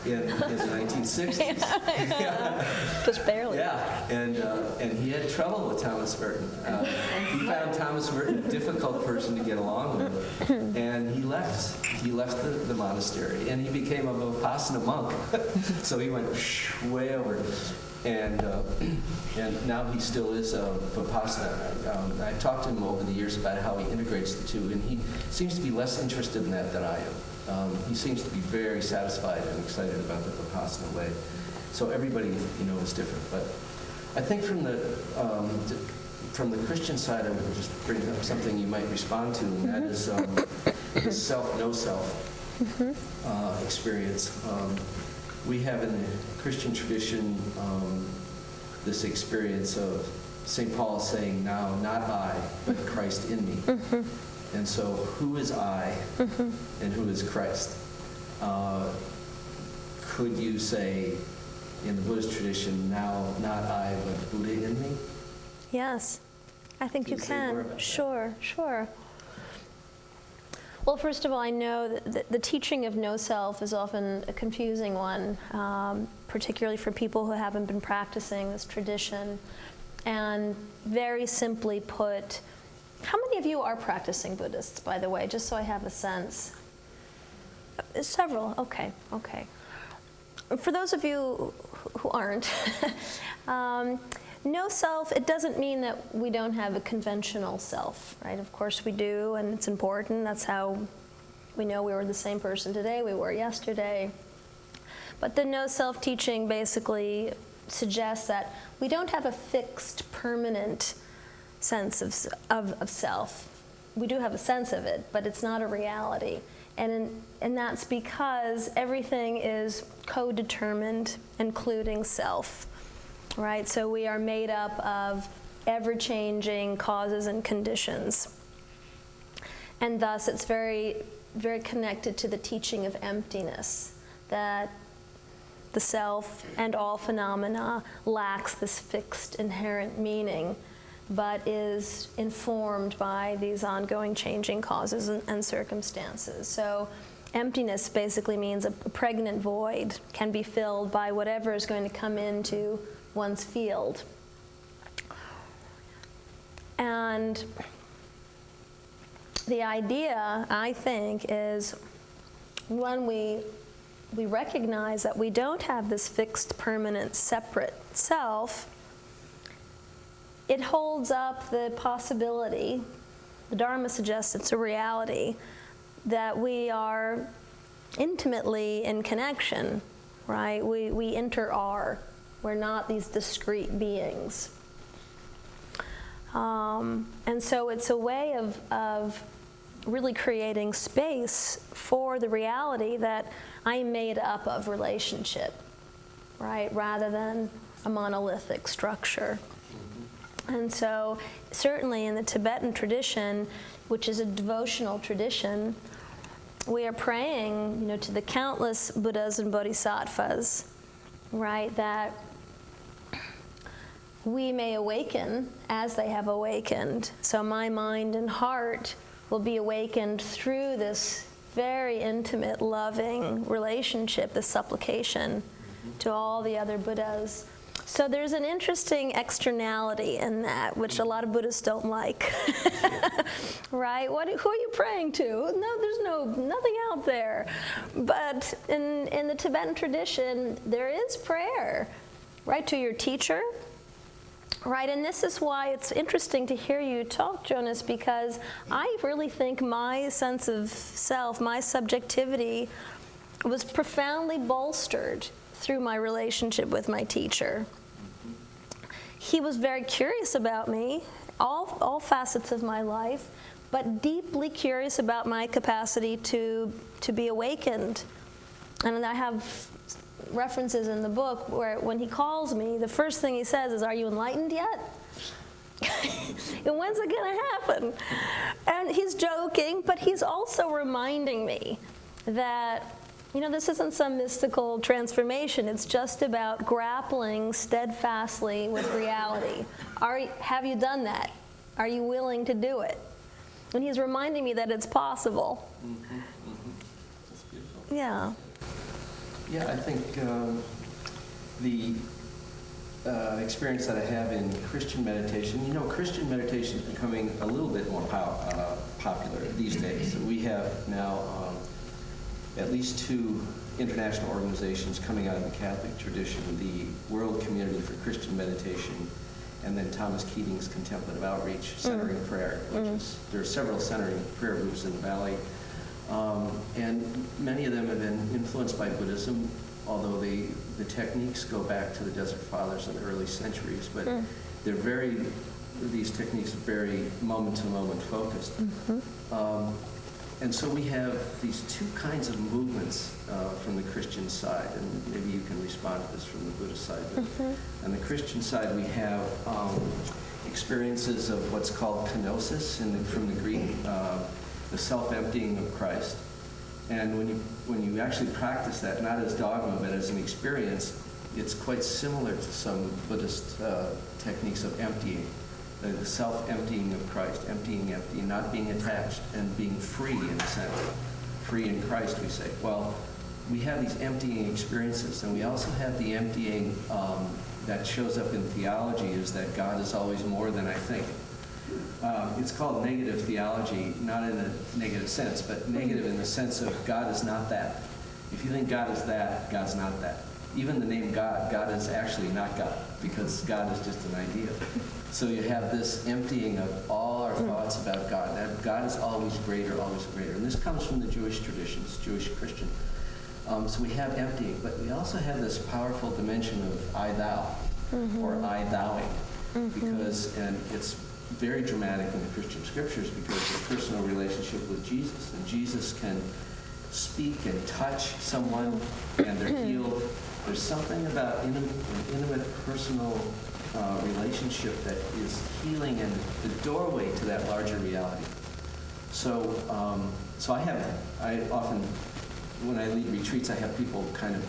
in the 1960s. Just barely. Yeah, and he had trouble with Thomas Merton. He found Thomas Merton a difficult person to get along with, and he left the monastery, and he became a Vipassana monk. So he went way over, and now he still is a Vipassana. I've talked to him over the years about how he integrates the two, and he seems to be less interested in that than I am. He seems to be very satisfied and excited about the Vipassana way. So everybody, you know, is different. But I think from the Christian side, I would just bring up something you might respond to, and that is the self, no self experience. We have in the Christian tradition this experience of St. Paul saying, now not I, but Christ in me. And so who is I and who is Christ? Could you say in the Buddhist tradition, now not I, but Buddha in me? Yes, I think you can. Sure. Well, first of all, I know that the teaching of no self is often a confusing one, particularly for people who haven't been practicing this tradition. And very simply put, how many of you are practicing Buddhists, by the way, just so I have a sense? Several, okay. For those of you who aren't, no self, it doesn't mean that we don't have a conventional self, right? Of course we do, and it's important. That's how we know we were the same person today we were yesterday. But the no self teaching basically suggests that we don't have a fixed, permanent sense of self. We do have a sense of it, but it's not a reality. And that's because everything is co-determined, including self, right? So we are made up of ever-changing causes and conditions. And thus it's very, very connected to the teaching of emptiness, that the self and all phenomena lacks this fixed inherent meaning, but is informed by these ongoing changing causes and circumstances. So emptiness basically means a pregnant void can be filled by whatever is going to come into one's field. And the idea, I think, is when we recognize that we don't have this fixed, permanent, separate self, it holds up the possibility, the Dharma suggests it's a reality, that we are intimately in connection, right? We inter-are. We're not these discrete beings. And so it's a way of really creating space for the reality that I'm made up of relationship, right? Rather than a monolithic structure. And so certainly in the Tibetan tradition, which is a devotional tradition, we are praying, to the countless Buddhas and Bodhisattvas, right, that we may awaken as they have awakened. So my mind and heart will be awakened through this very intimate, loving relationship, this supplication to all the other Buddhas. So there's an interesting externality in that, which a lot of Buddhists don't like. Right? Who are you praying to? No, there's nothing out there. But in the Tibetan tradition, there is prayer, right, to your teacher. Right, and this is why it's interesting to hear you talk, Jonas, because I really think my sense of self, my subjectivity, was profoundly bolstered through my relationship with my teacher. He was very curious about me, all facets of my life, but deeply curious about my capacity to be awakened. And I have references in the book where when he calls me, the first thing he says is, "Are you enlightened yet?" And when's it going to happen? And he's joking, but he's also reminding me that, this isn't some mystical transformation. It's just about grappling steadfastly with reality. Have you done that? Are you willing to do it? And he's reminding me that it's possible. Mm-hmm, mm-hmm. That's beautiful. Yeah. Yeah, I think the experience that I have in Christian meditation, Christian meditation is becoming a little bit more popular these days. We have now at least 2 international organizations coming out of the Catholic tradition, the World Community for Christian Meditation, and then Thomas Keating's Contemplative Outreach, Centering Prayer, which is, there are several centering prayer groups in the Valley. And many of them have been influenced by Buddhism, although the techniques go back to the Desert Fathers in the early centuries, but these techniques are very moment-to-moment focused. And so we have these 2 kinds of movements from the Christian side, and maybe you can respond to this from the Buddhist side. On the Christian side, we have experiences of what's called kenosis from the Greek, the self-emptying of Christ. And when you actually practice that, not as dogma, but as an experience, it's quite similar to some Buddhist techniques of emptying. The self-emptying of Christ, emptying, not being attached, and being free in a sense. Free in Christ, we say. Well, we have these emptying experiences, and we also have the emptying that shows up in theology, is that God is always more than I think. It's called negative theology, not in a negative sense, but negative in the sense of God is not that. If you think God is that, God's not that. Even the name God is actually not God, because God is just an idea. So you have this emptying of all our thoughts about God. That God is always greater, always greater. And this comes from the Jewish traditions, Jewish-Christian. So we have emptying, but we also have this powerful dimension of I-thou, or I-thouing, because, and it's very dramatic in the Christian scriptures because of a personal relationship with Jesus. And Jesus can speak and touch someone and they're healed. There's something about an intimate personal relationship that is healing and the doorway to that larger reality. So I often when I lead retreats, I have people kind of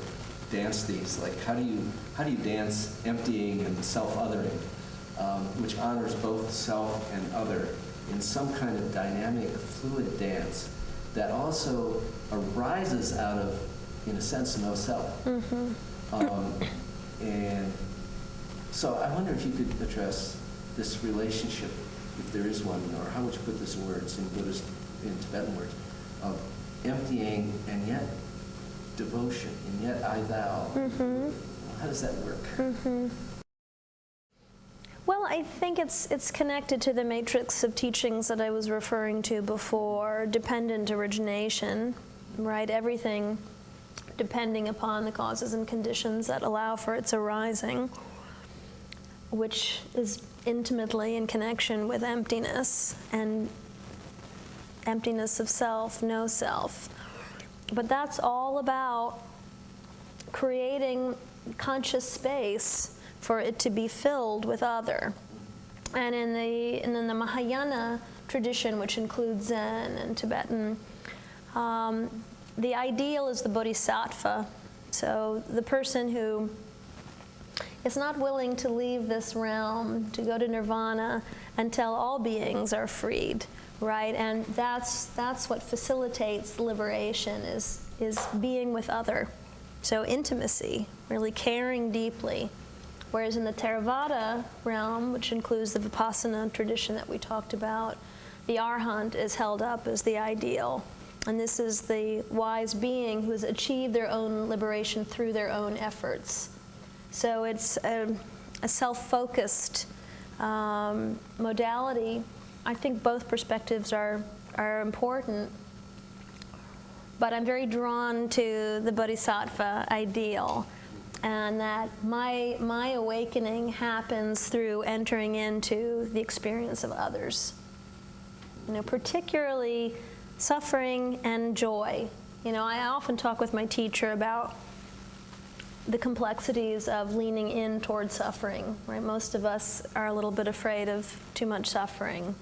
dance these. Like, how do you dance emptying and self-othering, which honors both self and other in some kind of dynamic, fluid dance that also arises out of, in a sense, no self. And so I wonder if you could address this relationship, if there is one, or how would you put this in words, in Buddhist, in Tibetan words, of emptying and yet devotion, and yet I thou. How does that work? Well, I think it's connected to the matrix of teachings that I was referring to before, dependent origination, right? Everything depending upon the causes and conditions that allow for its arising, which is intimately in connection with emptiness and emptiness of self, no self. But that's all about creating conscious space for it to be filled with other. And in the Mahayana tradition, which includes Zen and Tibetan, the ideal is the bodhisattva. So the person who is not willing to leave this realm to go to nirvana until all beings are freed, right? And that's what facilitates liberation, is being with other. So intimacy, really caring deeply. Whereas in the Theravada realm, which includes the Vipassana tradition that we talked about, the Arhat is held up as the ideal. And this is the wise being who has achieved their own liberation through their own efforts. So it's a self-focused modality. I think both perspectives are important, but I'm very drawn to the bodhisattva ideal, and that my awakening happens through entering into the experience of others. Particularly suffering and joy. I often talk with my teacher about the complexities of leaning in towards suffering, right? Most of us are a little bit afraid of too much suffering.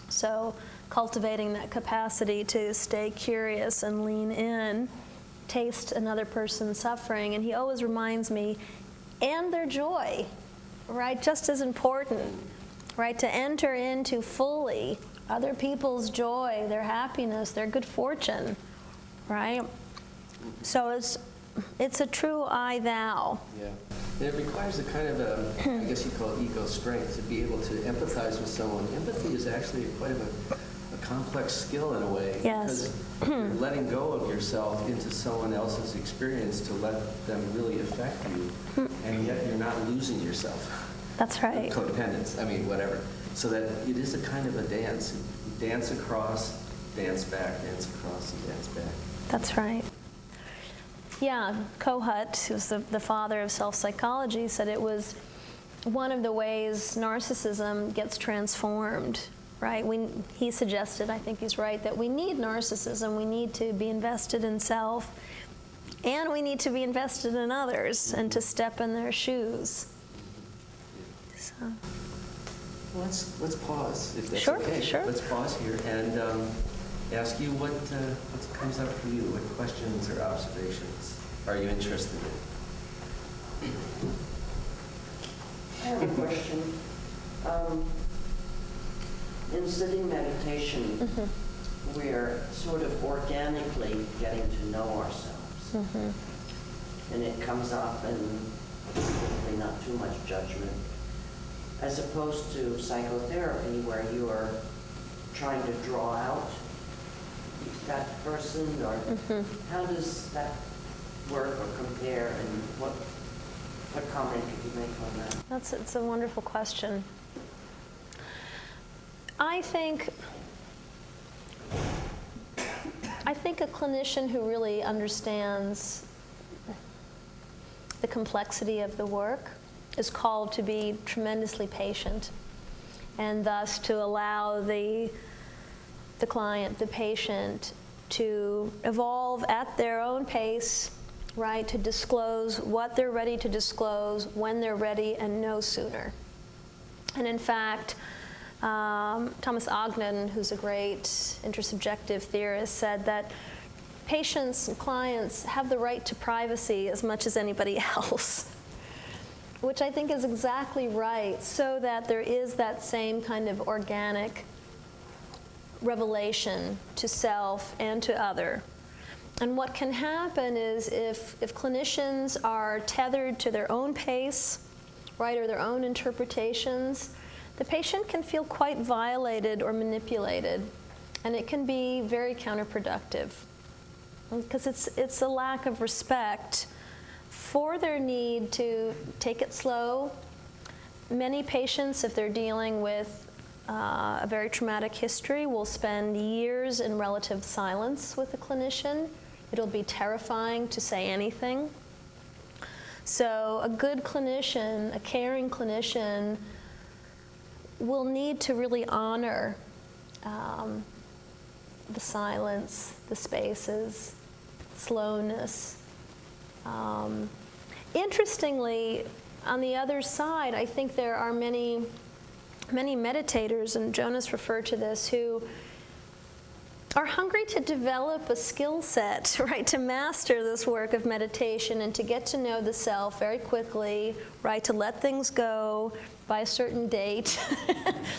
So cultivating that capacity to stay curious and lean in, taste another person's suffering, and he always reminds me, and their joy, right? Just as important, right? To enter into fully other people's joy, their happiness, their good fortune, right? So it's a true I thou. Yeah. And it requires a kind of I guess you call it ego strength, to be able to empathize with someone. Empathy is actually quite of a complex skill in a way. Yes. Because you're letting go of yourself into someone else's experience to let them really affect you, and yet you're not losing yourself. That's right. Codependence, whatever. So that it is a kind of a dance. You dance across, dance back, dance across, and dance back. That's right. Yeah, Kohut, who's the father of self-psychology, said it was one of the ways narcissism gets transformed, right? He suggested, I think he's right, that we need narcissism. We need to be invested in self, and we need to be invested in others and to step in their shoes. So. Well, let's pause, if that's okay. Sure. Let's pause here and ask you what comes up for you. What questions or observations are you interested in? I have a question. In sitting meditation, we're sort of organically getting to know ourselves. And it comes up and hopefully not too much judgment. As opposed to psychotherapy, where you are trying to draw out that person, or how does that work or compare, and what comment could you make on that? It's a wonderful question. I think a clinician who really understands the complexity of the work is called to be tremendously patient, and thus to allow the client, the patient, to evolve at their own pace, right, to disclose what they're ready to disclose, when they're ready, and no sooner. And in fact, Thomas Ogden, who's a great intersubjective theorist, said that patients and clients have the right to privacy as much as anybody else, which I think is exactly right, so that there is that same kind of organic revelation to self and to other. And what can happen is if clinicians are tethered to their own pace, right, or their own interpretations, the patient can feel quite violated or manipulated, and it can be very counterproductive because it's a lack of respect for their need to take it slow. Many patients, if they're dealing with a very traumatic history, will spend years in relative silence with a clinician. It'll be terrifying to say anything. So a good clinician, a caring clinician, will need to really honor the silence, the spaces, slowness. Interestingly, on the other side, I think there are many meditators, and Jonas referred to this, who are hungry to develop a skill set, right, to master this work of meditation and to get to know the self very quickly, right, to let things go by a certain date.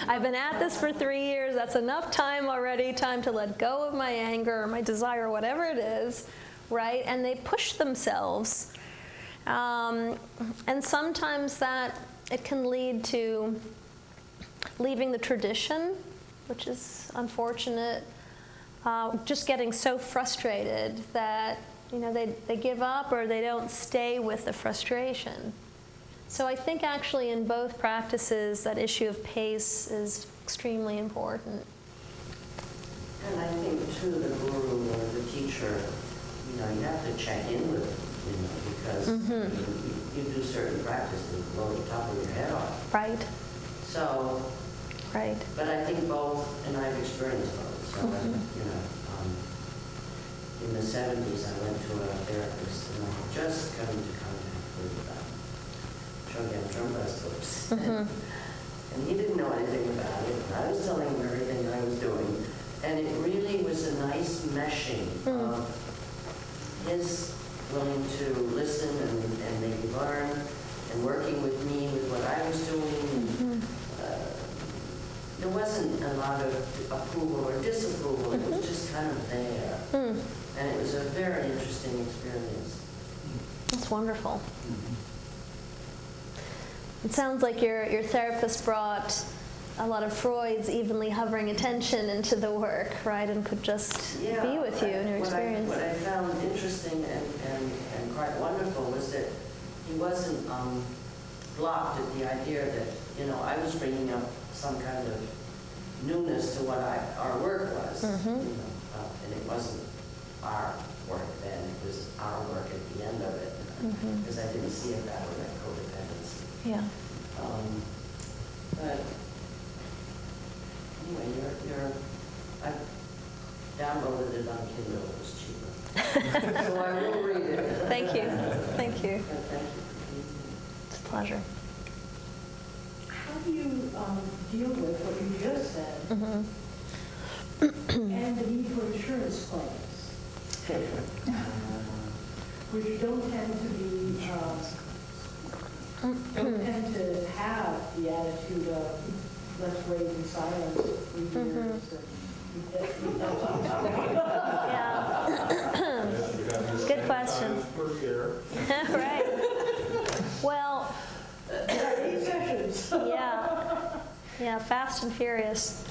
I've been at this for 3 years, that's enough time already, time to let go of my anger or my desire, whatever it is, right, and they push themselves. And sometimes that, it can lead to leaving the tradition, which is unfortunate. Just getting so frustrated that they give up or they don't stay with the frustration. So I think actually in both practices that issue of pace is extremely important. And I think too the guru or the teacher, you have to check in with them, because you do certain practices blow the top of your head off. Right. So. Right. But I think both, and I've experienced both. So, in the 70s, I went to a therapist, and I had just come into contact with Chogyam Trungpa's. And he didn't know anything about it. I was telling him everything I was doing. And it really was a nice meshing of his willing to listen and maybe learn, and working with me with what I was doing. There wasn't a lot of approval or disapproval. It was just kind of there. And it was a very interesting experience. That's wonderful. It sounds like your therapist brought a lot of Freud's evenly hovering attention into the work, right, and could just be with you in your experience. What I found interesting and quite wonderful was that he wasn't blocked at the idea that, I was bringing up some kind of newness to what our work was. And it wasn't our work then, it was our work at the end of it, because I didn't see it that way, that codependency. Yeah. But anyway, I've downloaded it on Kindle, it was cheaper. So I will read it. Thank you. Thank you. Thank you. It's a pleasure. How do you deal with what you just said and the need for insurance claims, which don't tend to be, don't tend to have the attitude of let's wait in silence for years. Yeah. Good question. Right. Well, yeah, fast and furious.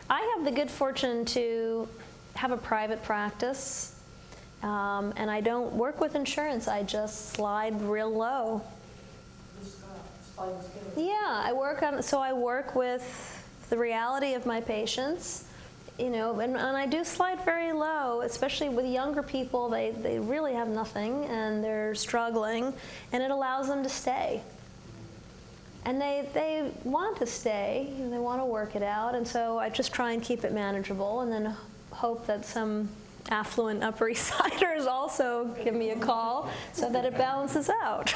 I have the good fortune to have a private practice, and I don't work with insurance. I just slide real low. Yeah, I work with the reality of my patients, and I do slide very low, especially with younger people. They really have nothing, and they're struggling, and it allows them to stay. And they want to stay, they want to work it out, and so I just try and keep it manageable, and then hope that some affluent Upper East Siders also give me a call so that it balances out.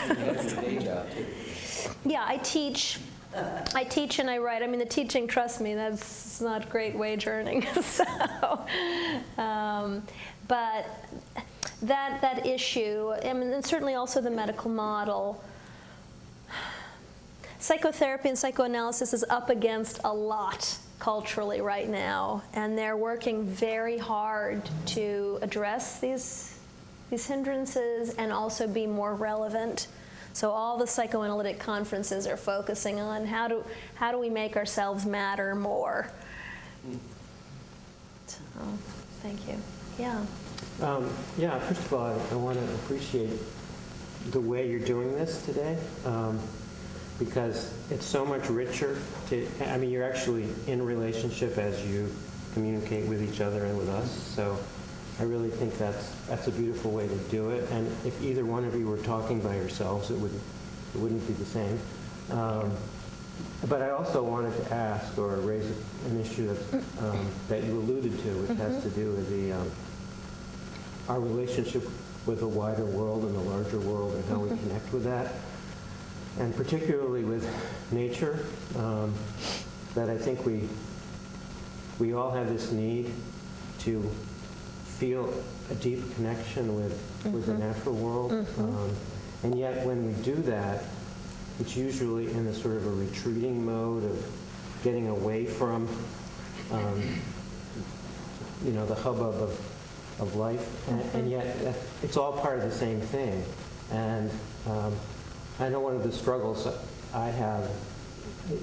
Yeah, I teach and I write. I mean, the teaching, trust me, that's not great wage earning. But that issue, I mean, and certainly also the medical model, psychotherapy and psychoanalysis is up against a lot culturally right now, and they're working very hard to address these hindrances and also be more relevant. So all the psychoanalytic conferences are focusing on how do we make ourselves matter more. So, thank you. Yeah. Yeah, first of all, I want to appreciate the way you're doing this today, because it's so much richer I mean, you're actually in relationship as you communicate with each other and with us, so I really think that's a beautiful way to do it, and if either one of you were talking by yourselves, it wouldn't be the same. But I also wanted to ask or raise an issue that you alluded to, which has to do with our relationship with the wider world and the larger world and how we connect with that, and particularly with nature, that I think we all have this need to feel a deep connection with the natural world, and yet when we do that, it's usually in a sort of a retreating mode of getting away from the hubbub of life, and yet it's all part of the same thing. And I know one of the struggles I have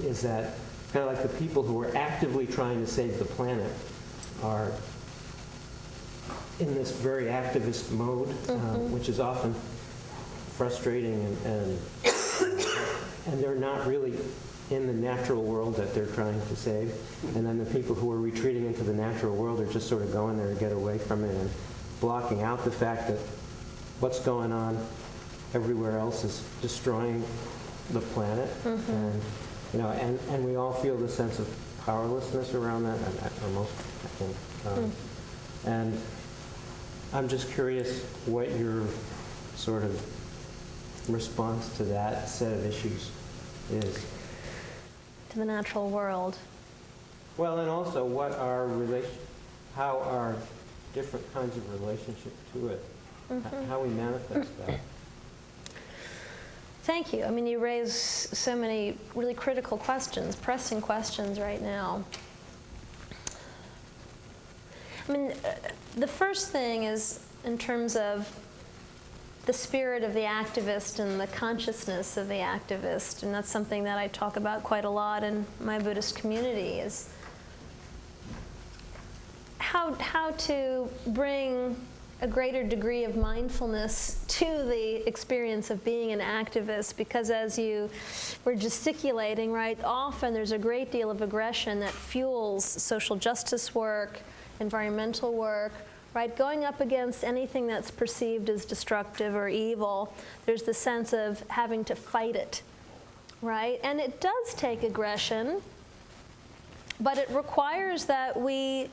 is that kind of like the people who are actively trying to save the planet are in this very activist mode, which is often frustrating, and they're not really in the natural world that they're trying to save. And then the people who are retreating into the natural world are just sort of going there to get away from it and blocking out the fact that what's going on everywhere else is destroying the planet. And we all feel this sense of powerlessness around that, or most, I think. And I'm just curious what your sort of response to that set of issues is. To the natural world. Well, and also how our different kinds of relationship to it, how we manifest that. Thank you. I mean, you raise so many really critical questions, pressing questions right now. I mean, the first thing is in terms of the spirit of the activist and the consciousness of the activist, and that's something that I talk about quite a lot in my Buddhist community, is how to bring a greater degree of mindfulness to the experience of being an activist, because as you were gesticulating, right, often there's a great deal of aggression that fuels social justice work, environmental work, right? Going up against anything that's perceived as destructive or evil, there's the sense of having to fight it, right? And it does take aggression, but it requires that we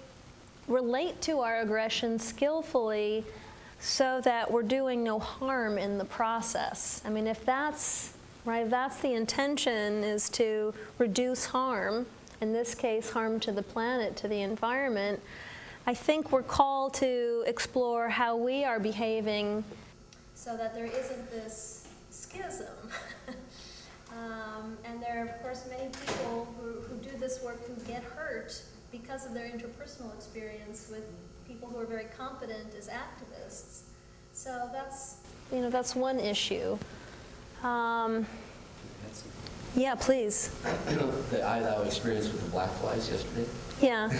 relate to our aggression skillfully so that we're doing no harm in the process. I mean, if that's, right, if that's the intention, is to reduce harm, in this case, harm to the planet, to the environment, I think we're called to explore how we are behaving so that there isn't this schism. And there are, of course, many people who do this work who get hurt because of their interpersonal experience with people who are very competent as activists. So that's one issue. Yeah, please. The I-thou experience with the black flies yesterday. Yeah.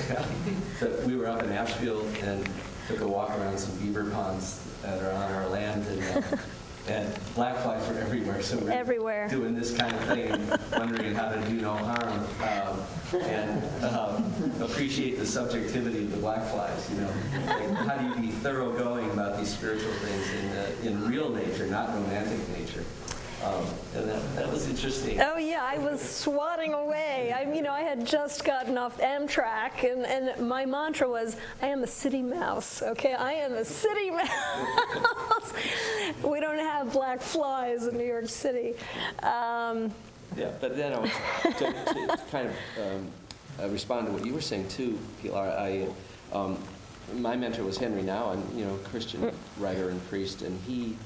So we were up in Ashfield and took a walk around some beaver ponds that are on our land, and black flies were everywhere. So we're everywhere doing this kind of thing, wondering how to do no harm, and appreciate the subjectivity of the black flies. Like, how do you be thoroughgoing about these spiritual things in real nature, not romantic nature? And that was interesting. Oh yeah, I was swatting away. I had just gotten off Amtrak, and my mantra was, I am a city mouse, okay? I am a city mouse. We don't have black flies in New York City. Yeah, but then to kind of respond to what you were saying too, Pilar, my mentor was Henry Nouwen, Christian writer and priest, and he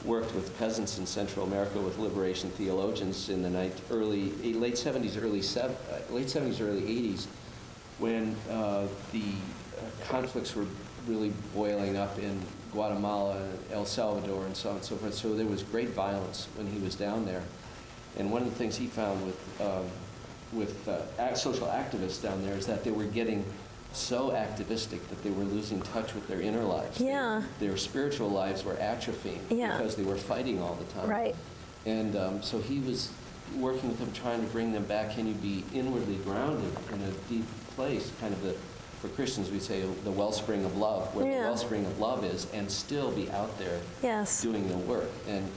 worked with peasants in Central America with liberation theologians in the late 70s, early 80s, when the conflicts were really boiling up in Guatemala and El Salvador and so on and so forth. So there was great violence when he was down there. And one of the things he found with social activists down there is that they were getting so activistic that they were losing touch with their inner lives. Yeah. Their spiritual lives were atrophying because they were fighting all the time. Right. And so he was working with them, trying to bring them back. Can you be inwardly grounded in a deep place, kind of for Christians, we say the wellspring of love, where the wellspring of love is, and still be out there doing the work. And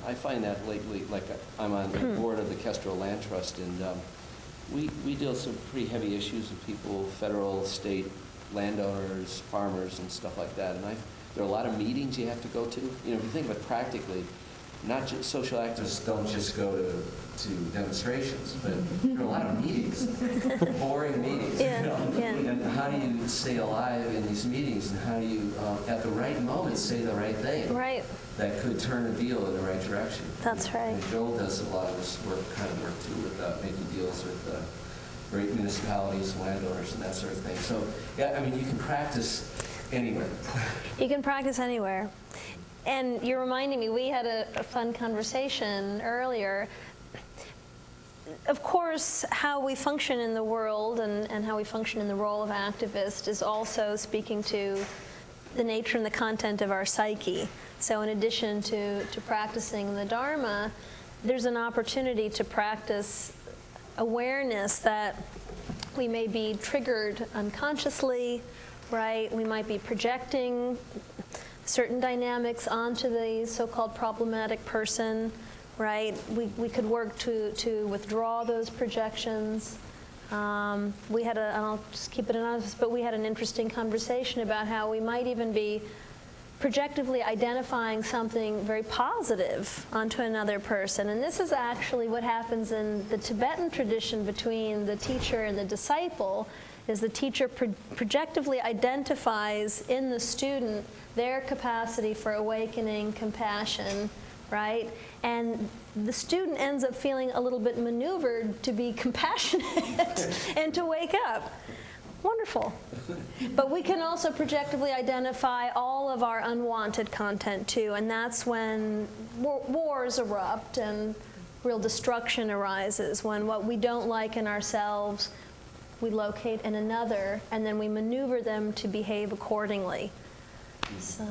I find that lately, like I'm on the board of the Kestrel Land Trust, and we deal with some pretty heavy issues with people, federal, state, landowners, farmers, and stuff like that. And there are a lot of meetings you have to go to. If you think of it practically, not just social activists don't just go to demonstrations, but there are a lot of meetings, boring meetings. And how do you stay alive in these meetings, and how do you, at the right moment, say the right thing? Right. That could turn a deal in the right direction. That's right. And Joel does a lot of this kind of work too, with making deals with great municipalities, landowners, and that sort of thing. So, you can practice anywhere. You can practice anywhere. And you're reminding me, we had a fun conversation earlier. Of course, how we function in the world and how we function in the role of activist is also speaking to the nature and the content of our psyche. So in addition to practicing the Dharma, there's an opportunity to practice awareness that we may be triggered unconsciously, right? We might be projecting certain dynamics onto the so-called problematic person, right? We could work to withdraw those projections. We had and I'll just keep it anonymous, but we had an interesting conversation about how we might even be projectively identifying something very positive onto another person. And this is actually what happens in the Tibetan tradition between the teacher and the disciple, is the teacher projectively identifies in the student their capacity for awakening compassion, right? And the student ends up feeling a little bit maneuvered to be compassionate and to wake up. Wonderful. But we can also projectively identify all of our unwanted content too, and that's when wars erupt and real destruction arises, when what we don't like in ourselves we locate in another, and then we maneuver them to behave accordingly. So,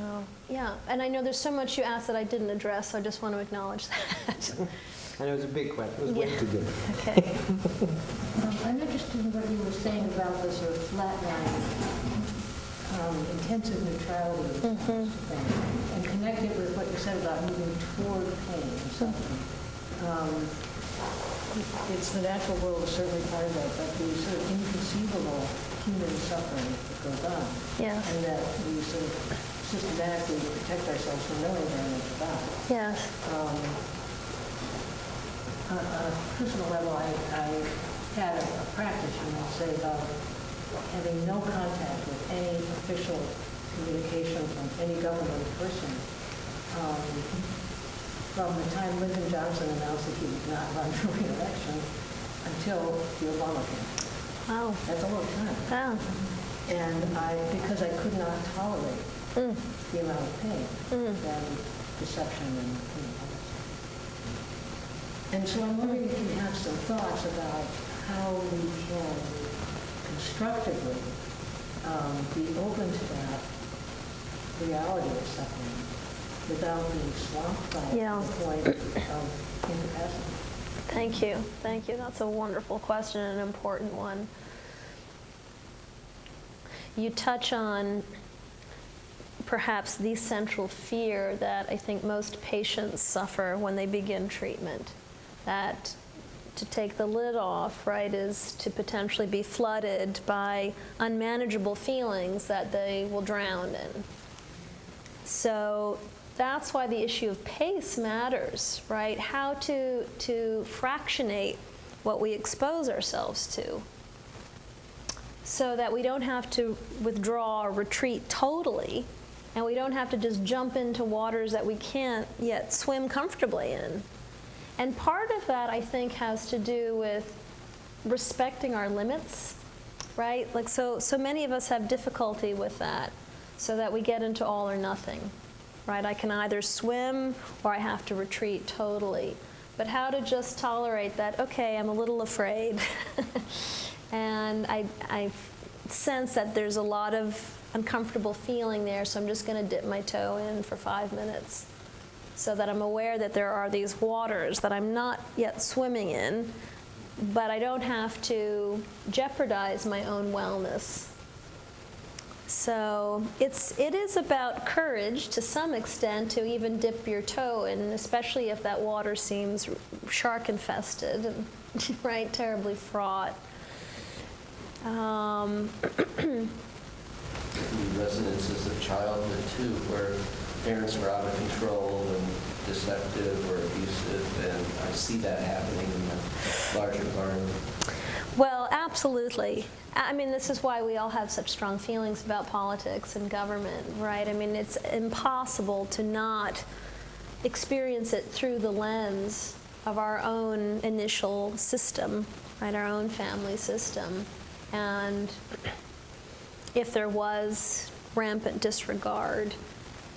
yeah, and I know there's so much you asked that I didn't address, so I just want to acknowledge that. I know it was a big question. It was way too good. Okay. I'm interested in what you were saying about the sort of flatline, intensive neutrality thing, and connect it with what you said about moving toward pain or something. It's the natural world is certainly part of that, but the sort of inconceivable human suffering that goes on, and that we sort of systematically protect ourselves from knowing very much about. Yes. On a personal level, I had a practice, you might say, about having no contact with any official communication from any government person. From the time Lyndon Johnson announced that he would not run for re-election until the Obama campaign. Wow. That's a long time. Wow. And because I could not tolerate the amount of pain and deception and and so I'm wondering if you have some thoughts about how we can constructively be open to that reality of suffering without being swamped by it to the point of incapacity. Thank you. Thank you. That's a wonderful question and an important one. You touch on perhaps the central fear that I think most patients suffer when they begin treatment. That to take the lid off, right, is to potentially be flooded by unmanageable feelings that they will drown in. So that's why the issue of pace matters, right? How to fractionate what we expose ourselves to. so that we don't have to withdraw or retreat totally, and we don't have to just jump into waters that we can't yet swim comfortably in. And part of that, I think, has to do with respecting our limits, right? Like, so many of us have difficulty with that, so that we get into all or nothing, right? I can either swim or I have to retreat totally. But how to just tolerate that, okay, I'm a little afraid. And I sense that there's a lot of uncomfortable feeling there, so I'm just going to dip my toe in for 5 minutes, so that I'm aware that there are these waters that I'm not yet swimming in, but I don't have to jeopardize my own wellness. So it is about courage to some extent to even dip your toe in, especially if that water seems shark infested and right, terribly fraught. Resonances of childhood too, where parents were out of control and deceptive or abusive, and I see that happening in the larger environment. Well, absolutely. I mean, this is why we all have such strong feelings about politics and government, right? I mean, it's impossible to not experience it through the lens of our own initial system, right? Our own family system. And if there was rampant disregard,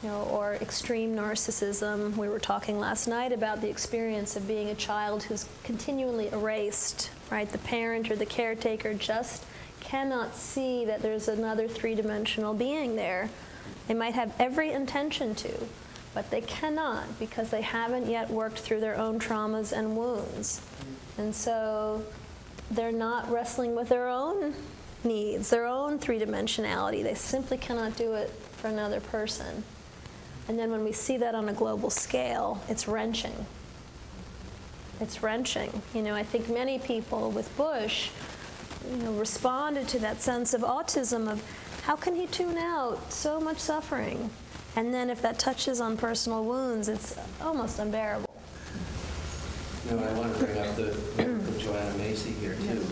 or extreme narcissism. We were talking last night about the experience of being a child who's continually erased, right? The parent or the caretaker just cannot see that there's another three-dimensional being there. They might have every intention to, but they cannot because they haven't yet worked through their own traumas and wounds. And so they're not wrestling with their own needs, their own three-dimensionality. They simply cannot do it for another person. And then when we see that on a global scale, it's wrenching. It's wrenching. I think many people with Bush, responded to that sense of autism of how can he tune out so much suffering? And then if that touches on personal wounds, it's almost unbearable. I want to bring up the work of Joanna Macy here too.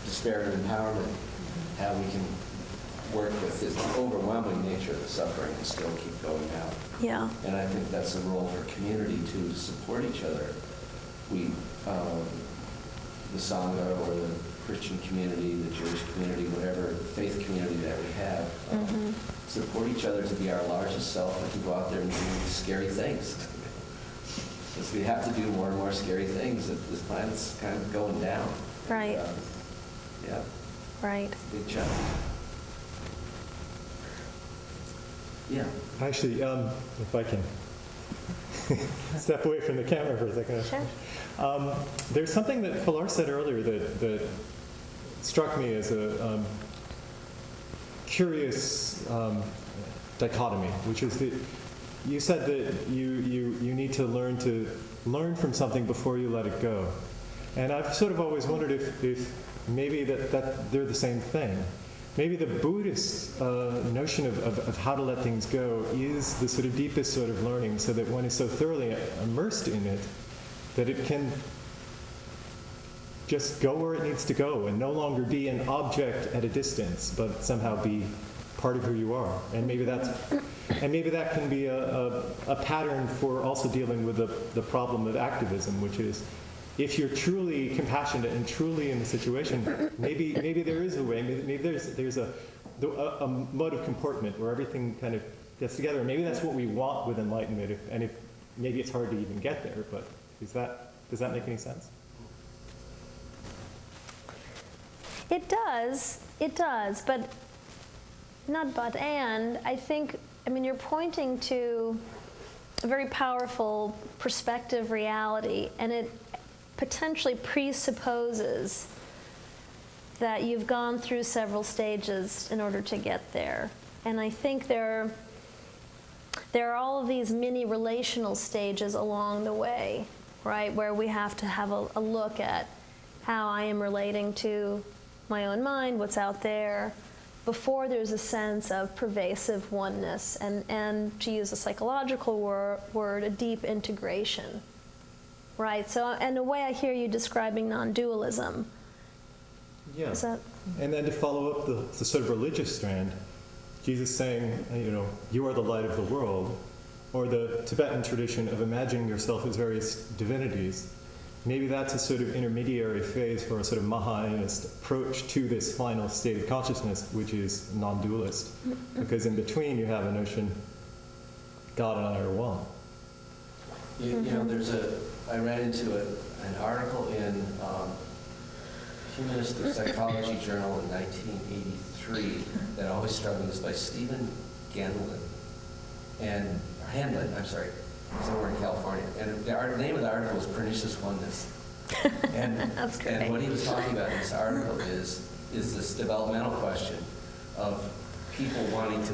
Despair and empowerment, how we can work with this overwhelming nature of the suffering and still keep going out. Yeah. And I think that's a role for community to support each other. We, the Sangha or the Christian community, the Jewish community, whatever faith community that we have, support each other to be our largest self and to go out there and do scary things. Because we have to do more and more scary things. This planet's kind of going down. Right. And, yeah. Right. Big challenge. Yeah. Actually, if I can step away from the camera for a second. Sure. There's something that Pilar said earlier that struck me as a curious dichotomy, which is that you said that you need to learn from something before you let it go. And I've sort of always wondered if maybe that they're the same thing. Maybe the Buddhist notion of how to let things go is the sort of deepest sort of learning, so that one is so thoroughly immersed in it that it can just go where it needs to go and no longer be an object at a distance, but somehow be part of who you are. And maybe that can be a pattern for also dealing with the problem of activism, which is, if you're truly compassionate and truly in the situation, maybe there is a way. Maybe there's a mode of comportment where everything kind of gets together. Maybe that's what we want with enlightenment. And if maybe it's hard to even get there, but does that make any sense? It does, but not but and. I think, you're pointing to a very powerful perspective reality, and it potentially presupposes that you've gone through several stages in order to get there. And I think there are all of these mini relational stages along the way, right, where we have to have a look at how I am relating to my own mind, what's out there, before there's a sense of pervasive oneness and to use a psychological word, a deep integration. Right, so in a way I hear you describing non-dualism. Yeah. Is that? And then to follow up the sort of religious strand, Jesus saying, you are the light of the world, or the Tibetan tradition of imagining yourself as various divinities. Maybe that's a sort of intermediary phase for a sort of Mahayanist approach to this final state of consciousness, which is non-dualist. Because in between you have a notion, God and I are one. I ran into an article in Humanistic Psychology Journal in 1983 that always struck me. It was by Stephen Hanlon, somewhere in California. And the name of the article was Pernicious Oneness. And, That's great. and what he was talking about in this article is this developmental question of people wanting to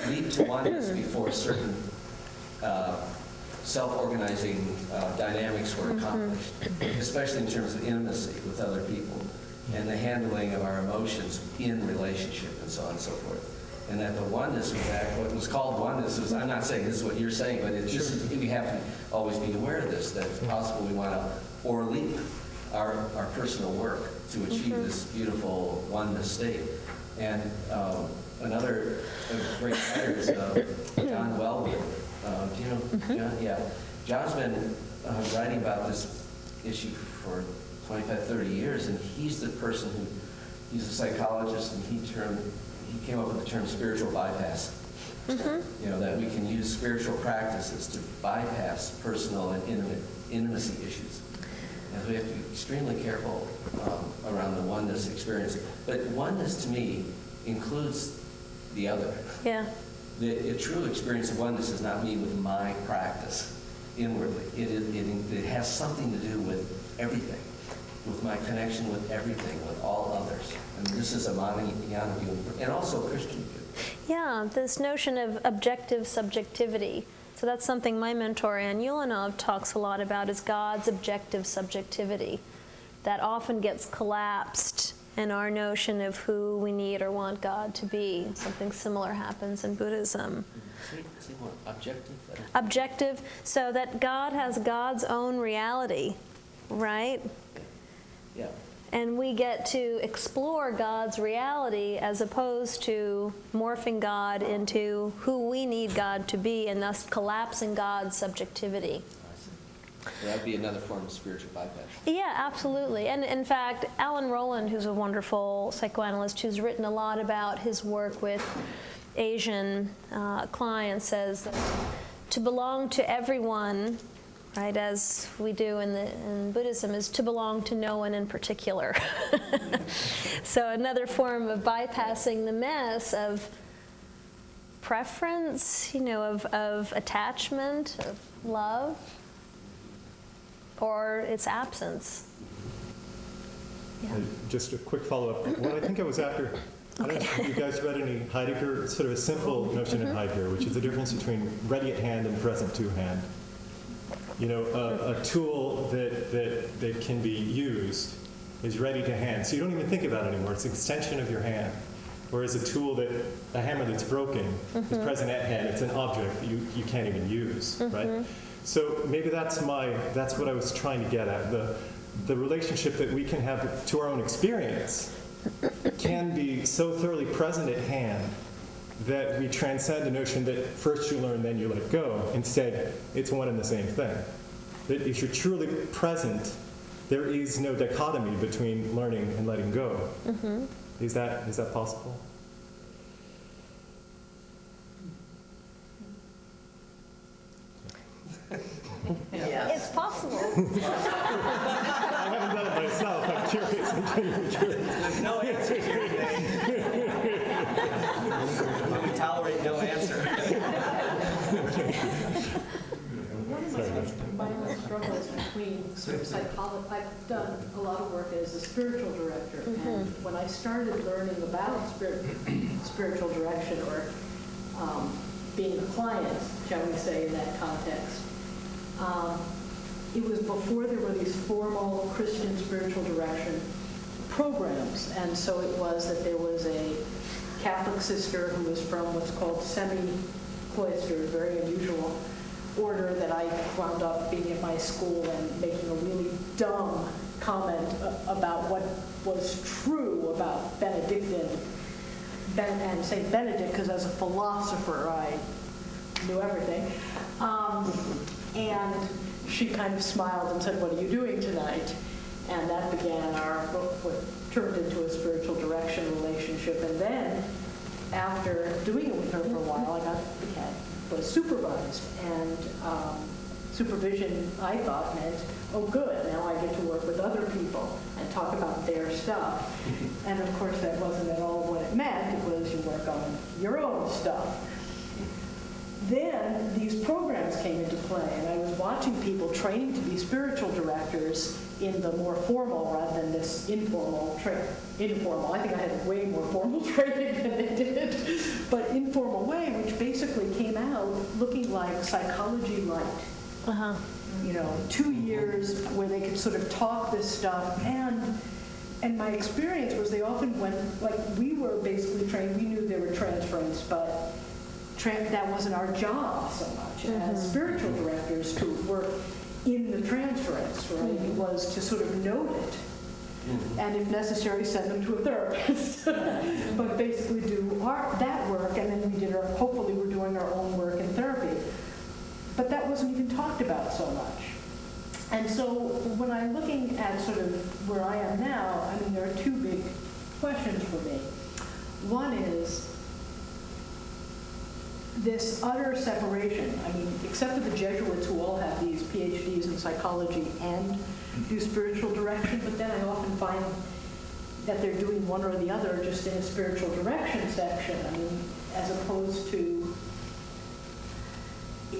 leap to oneness before certain self-organizing dynamics were accomplished, especially in terms of intimacy with other people and the handling of our emotions in relationship and so on and so forth. And that the oneness was what was called oneness was, I'm not saying this is what you're saying, but we have to always be aware of this, that it's possible we want to o'erleap our personal work to achieve this beautiful oneness state. And another great writer is John Wellwood. Do you know John? Yeah. John's been writing about this issue for 25, 30 years, and he's the person he's a psychologist, and he came up with the term spiritual bypass. That we can use spiritual practices to bypass personal and intimacy issues. And we have to be extremely careful around the oneness experience. But oneness, to me, includes the other. Yeah. The true experience of oneness is not me with my practice inwardly. It has something to do with everything, with my connection with everything, with all others. And this is a Mahayana view, and also a Christian view. Yeah, this notion of objective subjectivity. So that's something my mentor, Ann Ulanov, talks a lot about, is God's objective subjectivity. That often gets collapsed in our notion of who we need or want God to be. Something similar happens in Buddhism. See what objective? Objective, so that God has God's own reality, right? Yeah. And we get to explore God's reality as opposed to morphing God into who we need God to be, and thus collapsing God's subjectivity. That would be another form of spiritual bypass. Yeah, absolutely. And in fact, Alan Rowland, who's a wonderful psychoanalyst who's written a lot about his work with Asian clients, says that to belong to everyone, right, as we do in Buddhism, is to belong to no one in particular. So another form of bypassing the mess of preference, of attachment, of love, or its absence. Yeah. Just a quick follow-up. Well, I think it was after, I don't know if you guys read any Heidegger, sort of a simple notion in Heidegger, which is the difference between ready at hand and present to hand. A tool that can be used is ready to hand. So you don't even think about it anymore. It's an extension of your hand. Whereas a hammer that's broken is present at hand. It's an object that you can't even use, right? So maybe that's what I was trying to get at. The relationship that we can have to our own experience can be so thoroughly present at hand that we transcend the notion that first you learn, then you let go. Instead, it's one and the same thing. That if you're truly present, there is no dichotomy between learning and letting go. Is that possible? Yes. It's possible. I haven't done it myself. I'm curious. I'm genuinely curious. There's no answer here today. We tolerate no answer. One of my struggles between sort of psychology, I've done a lot of work as a spiritual director, and when I started learning about spiritual direction, or being a client, shall we say, in that context, it was before there were these formal Christian spiritual direction programs, and so it was that there was a Catholic sister who was from what's called semi-cloistered, very unusual order, that I wound up being at my school and making a really dumb comment about what was true about Benedictine, and St. Benedict, because as a philosopher, I knew everything. And she kind of smiled and said, "What are you doing tonight?" And that began what turned into a spiritual direction relationship. And then, after doing it with her for a while, was supervised. And supervision, I thought, meant, oh, good, now I get to work with other people and talk about their stuff. And of course, that wasn't at all what it meant. It was you work on your own stuff. Then these programs came into play, and I was watching people training to be spiritual directors in the more formal rather than this informal. I think I had way more formal training than they did, but informal way, which basically came out looking like psychology light. 2 years where they could sort of talk this stuff, and my experience was they often went, like, we were basically trained, we knew there were transference, but that wasn't our job so much as spiritual directors to work in the transference, right? It was to sort of note it, and if necessary, send them to a therapist, but basically do that work, and then hopefully we're doing our own work in therapy. But that wasn't even talked about so much. And so when I'm looking at sort of where I am now, I mean, there are two big questions for me. One is this utter separation. I mean, except for the Jesuits who all have these PhDs in psychology and do spiritual direction, but then I often find that they're doing one or the other just in a spiritual direction section. I mean, as opposed to,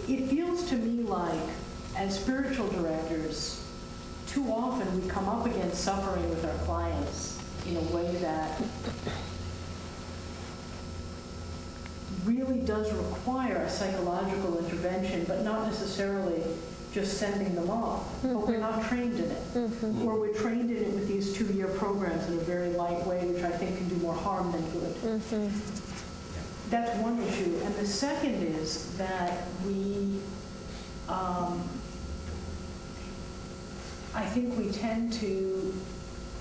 it feels to me like, as spiritual directors, too often we come up against suffering with our clients in a way that really does require a psychological intervention, but not necessarily just sending them off. But we're not trained in it. Or we're trained in it with these 2-year programs in a very light way, which I think can do more harm than good. That's one issue. And the second is that I think we tend to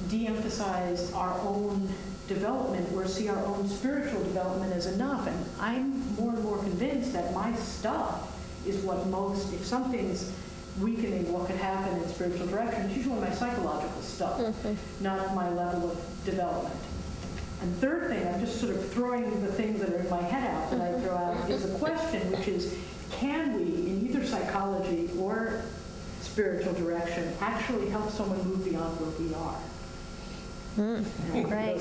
de-emphasize our own development or see our own spiritual development as enough. And I'm more and more convinced that my stuff is what most, if something's weakening what could happen in spiritual direction, it's usually my psychological stuff, not my level of development. And third thing, I'm just sort of throwing the things that are in my head out that I throw out, is a question, which is, can we, in either psychology or spiritual direction, actually help someone move beyond where we are? Right.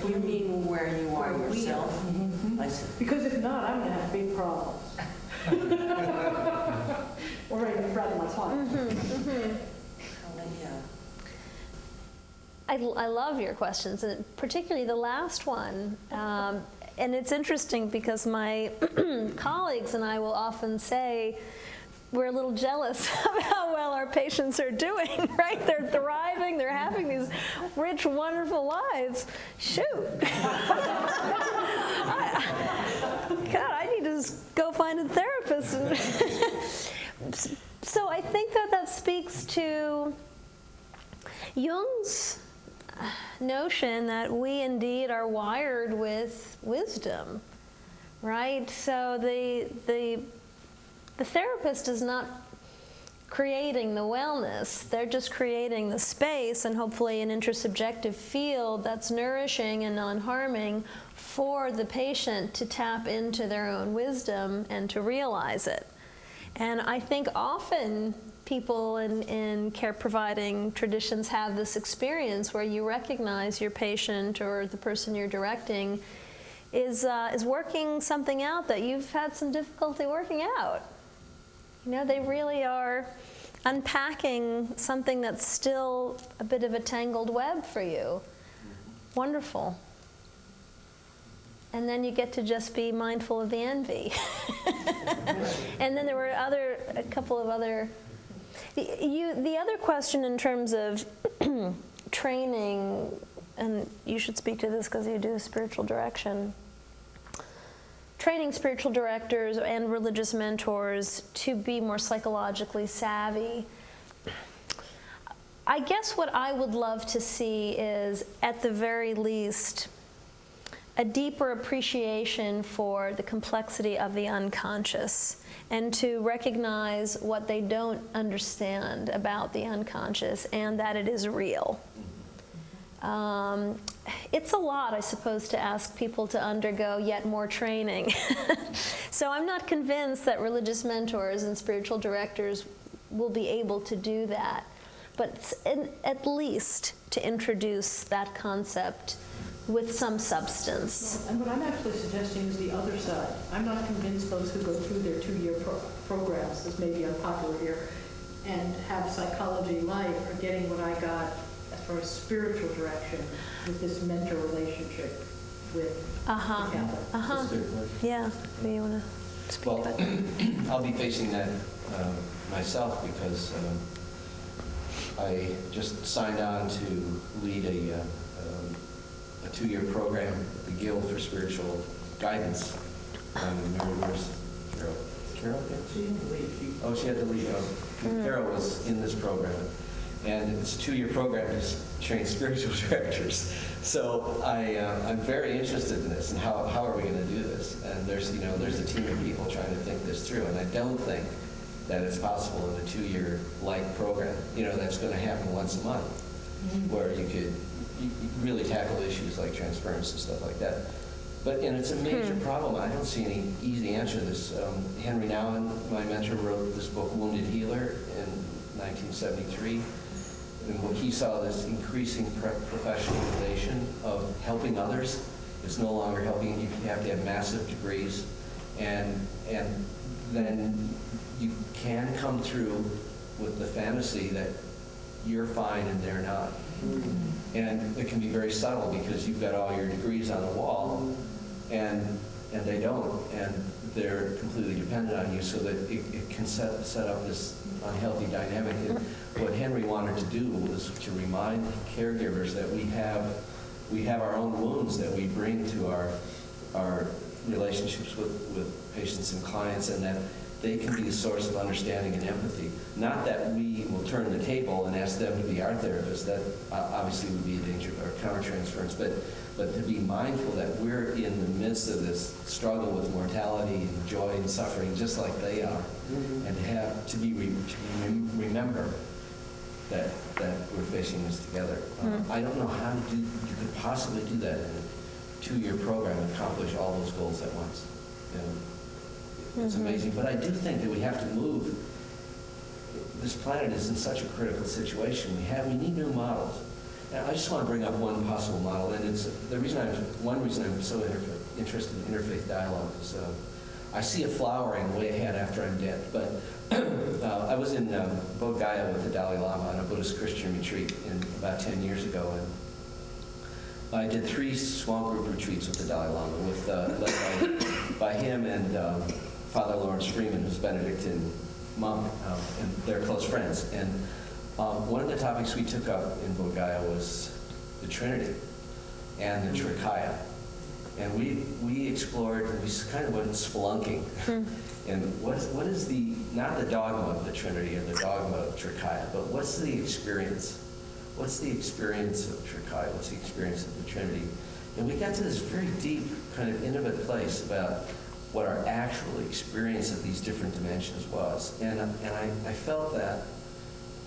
You mean where you are yourself? I see. Because if not, I'm going to have big problems. Or even rather my client. I love your questions, and particularly the last one. And it's interesting because my colleagues and I will often say, we're a little jealous of how well our patients are doing, right? They're thriving, they're having these rich, wonderful lives. Shoot. God, I need to go find a therapist. So I think that speaks to Jung's notion that we indeed are wired with wisdom, right? So the therapist is not creating the wellness. They're just creating the space and hopefully an intersubjective field that's nourishing and non-harming for the patient to tap into their own wisdom and to realize it. And I think often people in care providing traditions have this experience where you recognize your patient or the person you're directing is working something out that you've had some difficulty working out. You know, they really are unpacking something that's still a bit of a tangled web for you. Wonderful. And then you get to just be mindful of the envy. And then there were a couple of other. The other question in terms of training, and you should speak to this because you do spiritual direction. Training spiritual directors and religious mentors to be more psychologically savvy. I guess what I would love to see is, at the very least, a deeper appreciation for the complexity of the unconscious, and to recognize what they don't understand about the unconscious and that it is real. It's a lot, I suppose, to ask people to undergo yet more training. So I'm not convinced that religious mentors and spiritual directors will be able to do that. But at least to introduce that concept with some substance. And what I'm actually suggesting is the other side. I'm not convinced those who go through their 2-year programs, this may be unpopular here, and have psychology light are getting what I got as far as spiritual direction with this mentor relationship with the Catholic. Yeah, do you want to speak Well, about that? I'll be facing that myself because I just signed on to lead a 2-year program at the Guild for Spiritual Guidance. Where's Carol? Carol? She didn't leave. Oh, she had to leave. Carol was in this program. And it's a 2-year program to train spiritual directors. So I'm very interested in this and how are we going to do this? And there's a team of people trying to think this through. And I don't think that it's possible in a 2-year like program, that's going to happen once a month, where you could really tackle issues like transference and stuff like that. And it's a major problem. I don't see any easy answer to this. Henry Nouwen, my mentor, wrote this book, Wounded Healer, in 1973. And when he saw this increasing professionalization of helping others, it's no longer helping. You have to have massive degrees. And then you can come through with the fantasy that you're fine and they're not. And it can be very subtle because you've got all your degrees on the wall and they don't, and they're completely dependent on you, so that it can set up this unhealthy dynamic. And what Henry wanted to do was to remind caregivers that we have our own wounds that we bring to our relationships with patients and clients, and that they can be a source of understanding and empathy. Not that we will turn the table and ask them to be our therapist. That obviously would be a danger or countertransference, but to be mindful that we're in the midst of this struggle with mortality and joy and suffering just like they are, and to remember that we're facing this together. I don't know how you could possibly do that in a 2-year program and accomplish all those goals at once. It's amazing, but I do think that we have to move. This planet is in such a critical situation. We need new models. And I just want to bring up one possible model, and it's one reason I'm so interested in interfaith dialogue is I see it flowering way ahead after I'm dead. But I was in Bodh Gaya with the Dalai Lama on a Buddhist-Christian retreat about 10 years ago, and I did 3 small group retreats with the Dalai Lama, led by him and Father Lawrence Freeman, who's a Benedictine monk, and they're close friends. And one of the topics we took up in Bodh Gaya was the Trinity and the Trikaya. And we explored, and we kind of went spelunking. And what is not the dogma of the Trinity or the dogma of Trikaya, but what's the experience? What's the experience of Trikaya? What's the experience of the Trinity? And we got to this very deep, kind of intimate place about what our actual experience of these different dimensions was. And I felt that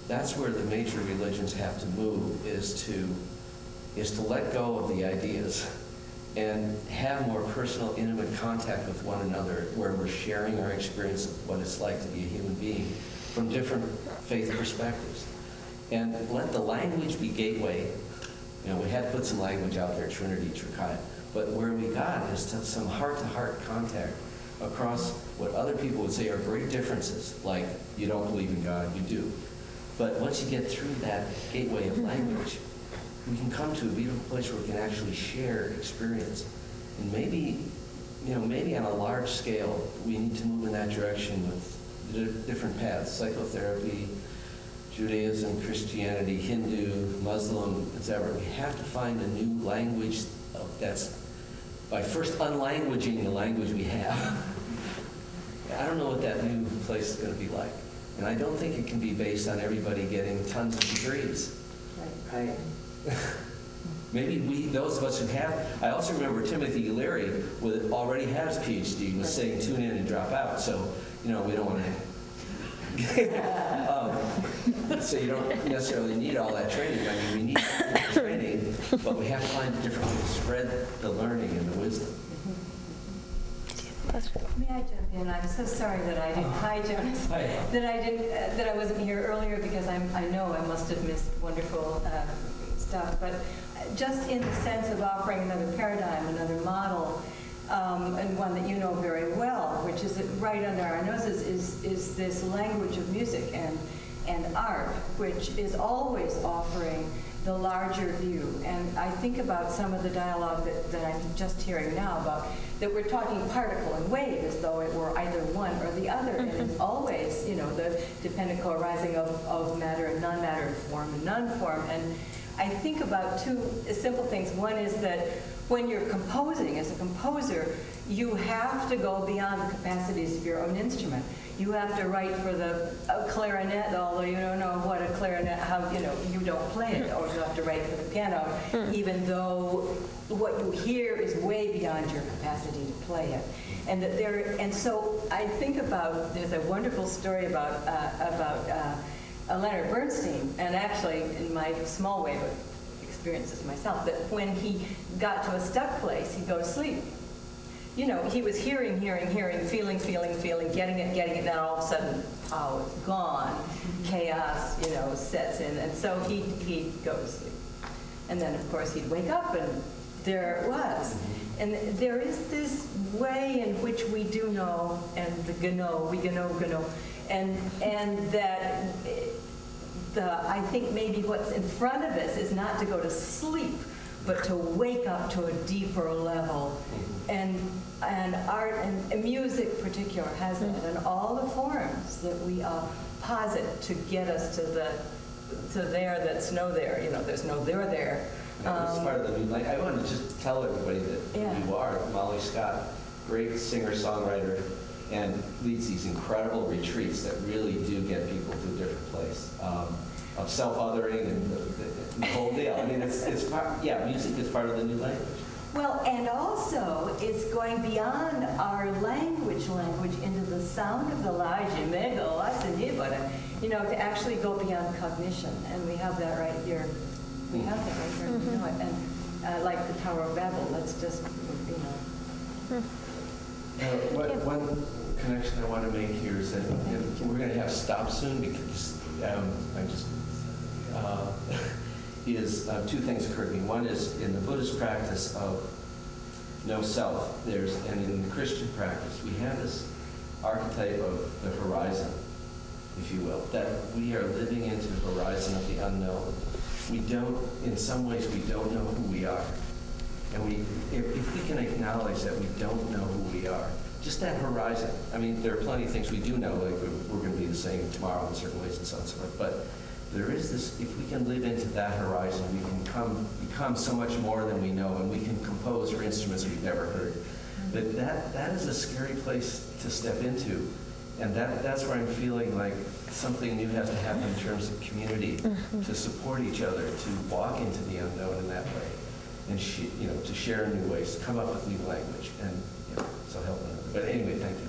that's where the major religions have to move, is to let go of the ideas and have more personal, intimate contact with one another, where we're sharing our experience of what it's like to be a human being from different faith perspectives. And let the language be gateway. We had to put some language out there, Trinity, Trikaya. But where we got is to some heart-to-heart contact across what other people would say are great differences, like you don't believe in God, you do. But once you get through that gateway of language, we can come to a beautiful place where we can actually share experience. And maybe on a large scale, we need to move in that direction with the different paths: psychotherapy, Judaism, Christianity, Hindu, Muslim, etc. We have to find a new language that's by first unlanguaging the language we have. I don't know what that new place is going to be like. And I don't think it can be based on everybody getting tons of degrees. Right. Maybe those of us who have, I also remember Timothy Leary already has PhD, was saying tune in and drop out. So, we don't want to. So you don't necessarily need all that training. I mean, we need training, but we have to find a different way to spread the learning and the wisdom. May I jump in? I'm so sorry that I didn't. Hi, Jonas. Hi. That I wasn't here earlier because I know I must have missed wonderful stuff. But just in the sense of offering another paradigm, another model, and one that you know very well, which is right under our noses, is this language of music and art, which is always offering the larger view. And I think about some of the dialogue that I'm just hearing now about that we're talking particle and wave as though it were either one or the other. And it's always, the dependent co-arising of matter and non-matter, and form and non-form. And I think about two simple things. One is that when you're composing, as a composer, you have to go beyond the capacities of your own instrument. You have to write for the clarinet, although you don't know what a clarinet, you don't play it, or you have to write for the piano, even though what you hear is way beyond your capacity to play it. And so I think about, there's a wonderful story about Leonard Bernstein, and actually in my small way of experiences myself, that when he got to a stuck place, he'd go to sleep. He was hearing, feeling, getting it, then all of a sudden, pow, it's gone. Chaos, sets in, and so he'd go to sleep. And then, of course, he'd wake up, and there it was. And there is this way in which we do know, and the gno, we gno, and that I think maybe what's in front of us is not to go to sleep, but to wake up to a deeper level. And art and music in particular has that, and all the forms that we posit to get us to there that's no there. There's no there. This is part of the new life. I want to just tell everybody that you are Molly Scott, great singer-songwriter, and leads these incredible retreats that really do get people to a different place of self-othering and the whole deal. I mean, it's part, music is part of the new language. Well, and also it's going beyond our language into the sound of the to actually go beyond cognition, and we have that right here. We have that right here. We know it. And like the Tower of Babel, let's just One connection I want to make here is that we're going to have stop soon because two things occurred to me. One is in the Buddhist practice of no self, and in the Christian practice, we have this archetype of the horizon, if you will, that we are living into the horizon of the unknown. In some ways, we don't know who we are. And if we can acknowledge that we don't know who we are, just that horizon. I mean, there are plenty of things we do know, like we're going to be the same tomorrow in certain ways and so on and so forth. But there is this, if we can live into that horizon, we can become so much more than we know, and we can compose for instruments we've never heard. But that is a scary place to step into. And that's where I'm feeling like something new has to happen in terms of community, to support each other, to walk into the unknown in that way, and to share new ways, to come up with new language, and so help one another. But anyway, thank you.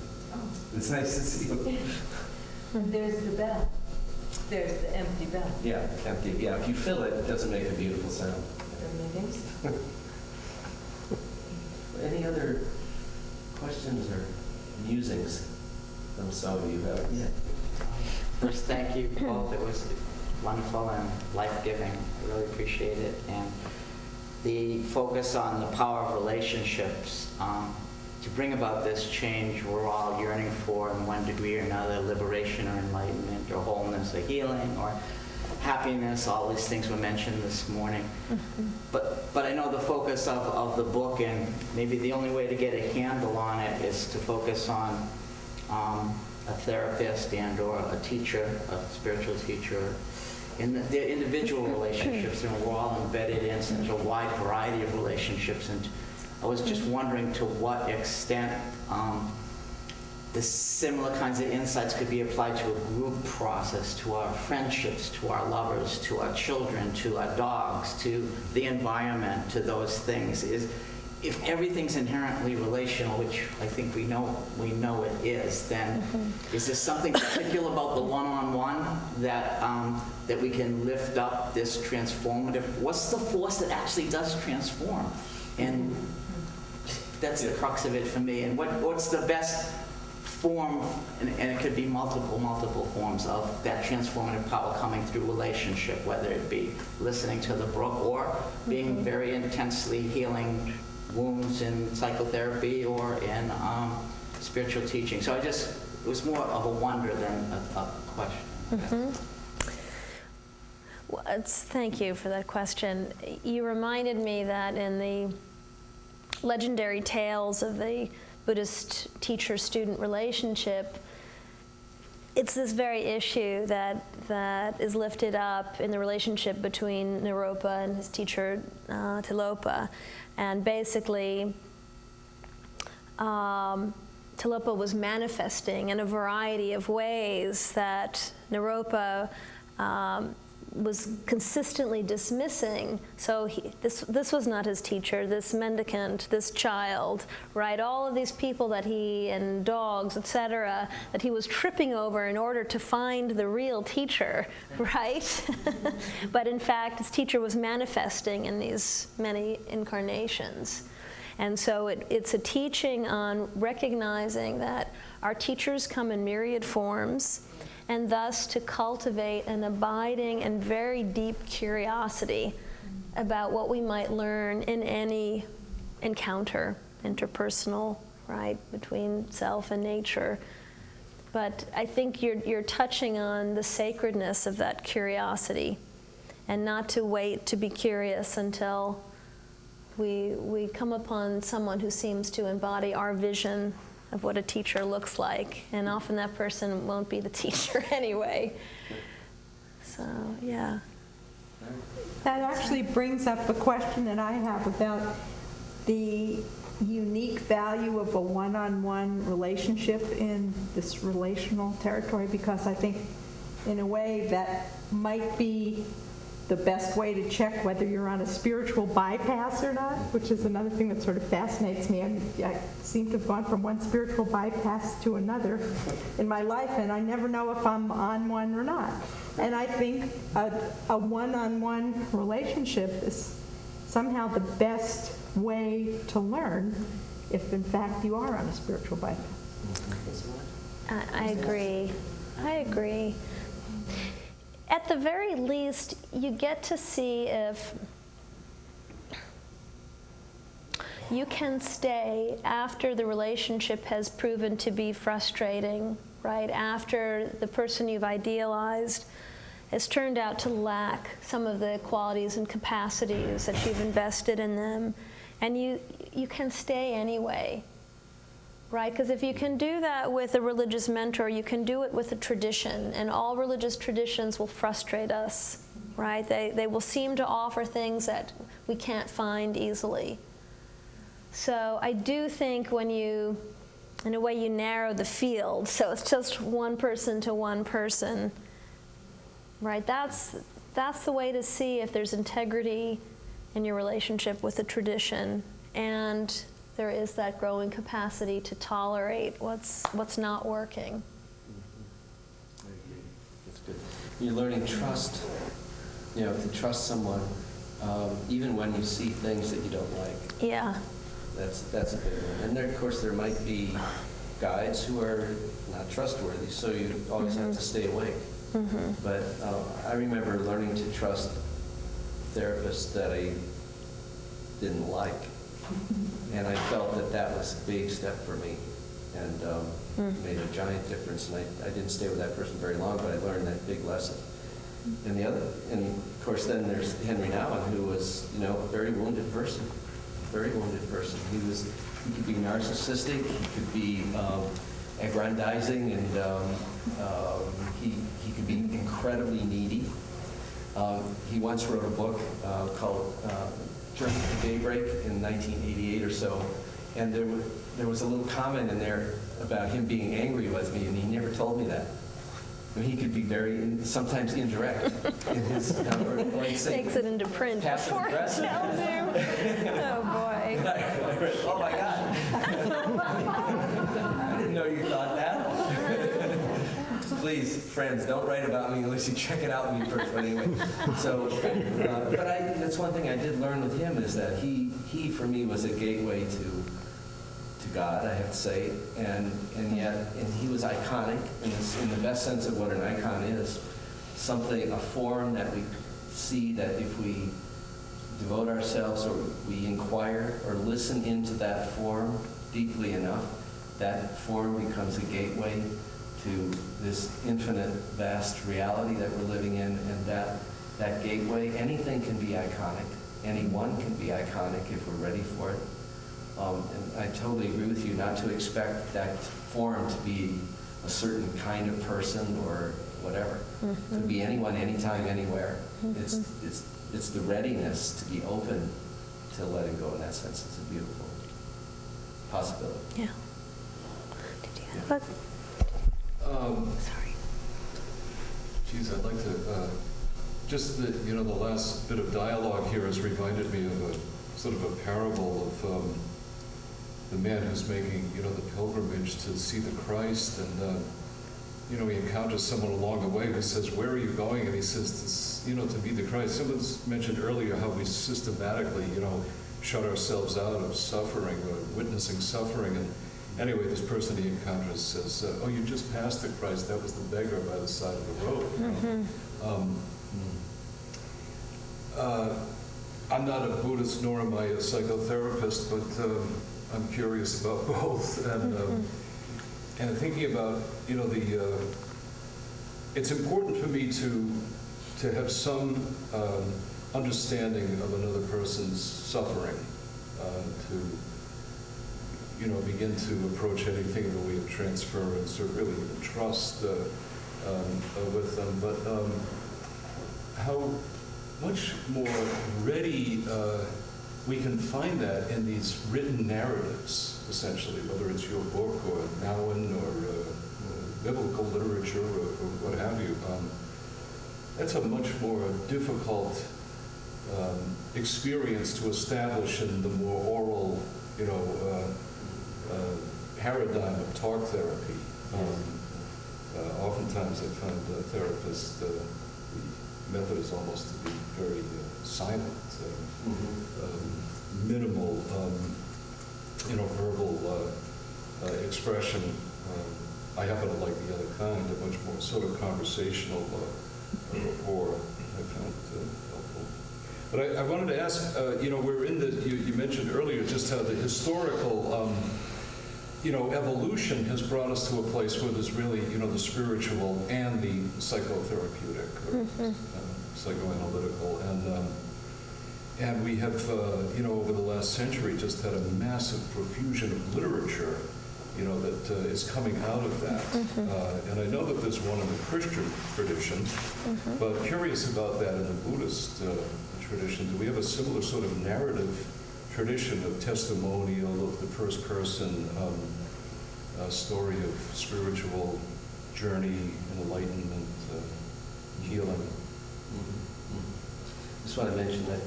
It's nice to see you. There's the bell. There's the empty bell. Yeah, empty. Yeah, if you fill it, it doesn't make a beautiful sound. Any other questions or musings from some of you? Yeah. First, thank you both. It was wonderful and life-giving. I really appreciate it. And the focus on the power of relationships to bring about this change we're all yearning for in one degree or another, liberation or enlightenment or wholeness or healing or happiness, all these things were mentioned this morning. But I know the focus of the book, and maybe the only way to get a handle on it is to focus on a therapist and or a teacher, a spiritual teacher, in their individual relationships, and we're all embedded in such a wide variety of relationships. And I was just wondering to what extent the similar kinds of insights could be applied to a group process, to our friendships, to our lovers, to our children, to our dogs, to the environment, to those things, is if everything's inherently relational, which I think we know it is, then is there something particular about the one-on-one that that we can lift up this transformative? What's the force that actually does transform? And that's the crux of it for me. And what's the best form, and it could be multiple forms of that transformative power coming through relationship, whether it be listening to the brook or being very intensely healing wounds in psychotherapy or in spiritual teaching. So it was more of a wonder than a question. Well, thank you for that question. You reminded me that in the legendary tales of the Buddhist teacher-student relationship, it's this very issue that is lifted up in the relationship between Naropa and his teacher Tilopa. And basically, Tilopa was manifesting in a variety of ways that Naropa was consistently dismissing. So this was not his teacher, this mendicant, this child, right? All of these people that and dogs, etc., that he was tripping over in order to find the real teacher, right? But in fact, his teacher was manifesting in these many incarnations. And so it's a teaching on recognizing that our teachers come in myriad forms, and thus to cultivate an abiding and very deep curiosity about what we might learn in any encounter, interpersonal, right, between self and nature. But I think you're touching on the sacredness of that curiosity, and not to wait to be curious until we come upon someone who seems to embody our vision of what a teacher looks like, and often that person won't be the teacher anyway. So, yeah. That actually brings up a question that I have about the unique value of a one-on-one relationship in this relational territory, because I think in a way that might be the best way to check whether you're on a spiritual bypass or not, which is another thing that sort of fascinates me. I seem to have gone from one spiritual bypass to another in my life, and I never know if I'm on one or not. And I think a one-on-one relationship is somehow the best way to learn if, in fact, you are on a spiritual bypass. I agree. I agree. At the very least, you get to see if you can stay after the relationship has proven to be frustrating, right? After the person you've idealized has turned out to lack some of the qualities and capacities that you've invested in them, and you can stay anyway. Right, because if you can do that with a religious mentor, you can do it with a tradition, and all religious traditions will frustrate us, right? They will seem to offer things that we can't find easily. So I do think when you, in a way, you narrow the field, so it's just one person to one person, right? That's the way to see if there's integrity in your relationship with the tradition, and there is that growing capacity to tolerate what's not working. I agree. That's good. You're learning trust, to trust someone, even when you see things that you don't like. Yeah. That's a big one. And there, of course, there might be guides who are not trustworthy, so you always have to stay awake. But I remember learning to trust therapists that I didn't like. And I felt that was a big step for me, and made a giant difference. And I didn't stay with that person very long, but I learned that big lesson. And of course, then there's Henry Nouwen, who was, a very wounded person. Very wounded person. He could be narcissistic. He could be aggrandizing, and he could be incredibly needy. He once wrote a book called Journey to Daybreak in 1988 or so, and there was a little comment in there about him being angry with me, and he never told me that. I mean, he could be very, sometimes indirect in his, or like say, Takes it into print passive before it aggressive. tells you. Oh, boy. Oh, my God. I didn't know you thought that. Please, friends, don't write about me unless you check it out with me first. But anyway, so, that's one thing I did learn with him, is that he for me was a gateway to God, I have to say, and he was iconic in the best sense of what an icon is. A form that we see that if we devote ourselves or we inquire or listen into that form deeply enough, that form becomes a gateway to this infinite, vast reality that we're living in, and that gateway, anything can be iconic. Anyone can be iconic if we're ready for it. And I totally agree with you not to expect that form to be a certain kind of person or whatever. It could be anyone, anytime, anywhere. It's the readiness to be open to letting go in that sense. It's a beautiful possibility. Yeah. Did you have a... Sorry. Geez, I'd like to, just the last bit of dialogue here has reminded me of a sort of a parable of the man who's making, the pilgrimage to see the Christ, and, he encounters someone along the way who says, "Where are you going?" And he says, to meet the Christ. Someone's mentioned earlier how we systematically, shut ourselves out of suffering or witnessing suffering. And anyway, this person he encounters says, "Oh, you just passed the Christ. That was the beggar by the side of the road." I'm not a Buddhist, nor am I a psychotherapist, but I'm curious about both. And thinking about, it's important for me to have some understanding of another person's suffering, to begin to approach anything in the way of transference or really even trust with them. But how much more ready we can find that in these written narratives, essentially, whether it's your book or Nowen or biblical literature or what have you. That's a much more difficult experience to establish in the more oral, paradigm of talk therapy. Oftentimes I find therapists, the method is almost to be very silent, minimal, verbal expression. I happen to like the other kind, a much more sort of conversational rapport. I found helpful. But I wanted to ask, we're in you mentioned earlier just how the historical, evolution has brought us to a place where there's really, the spiritual and the psychotherapeutic, or psychoanalytical, and we have, over the last century, just had a massive profusion of literature, that is coming out of that. And I know that there's one in the Christian tradition, but curious about that in the Buddhist tradition. Do we have a similar sort of narrative tradition of testimonial of the first person story of spiritual journey, enlightenment, healing? Just want to mention that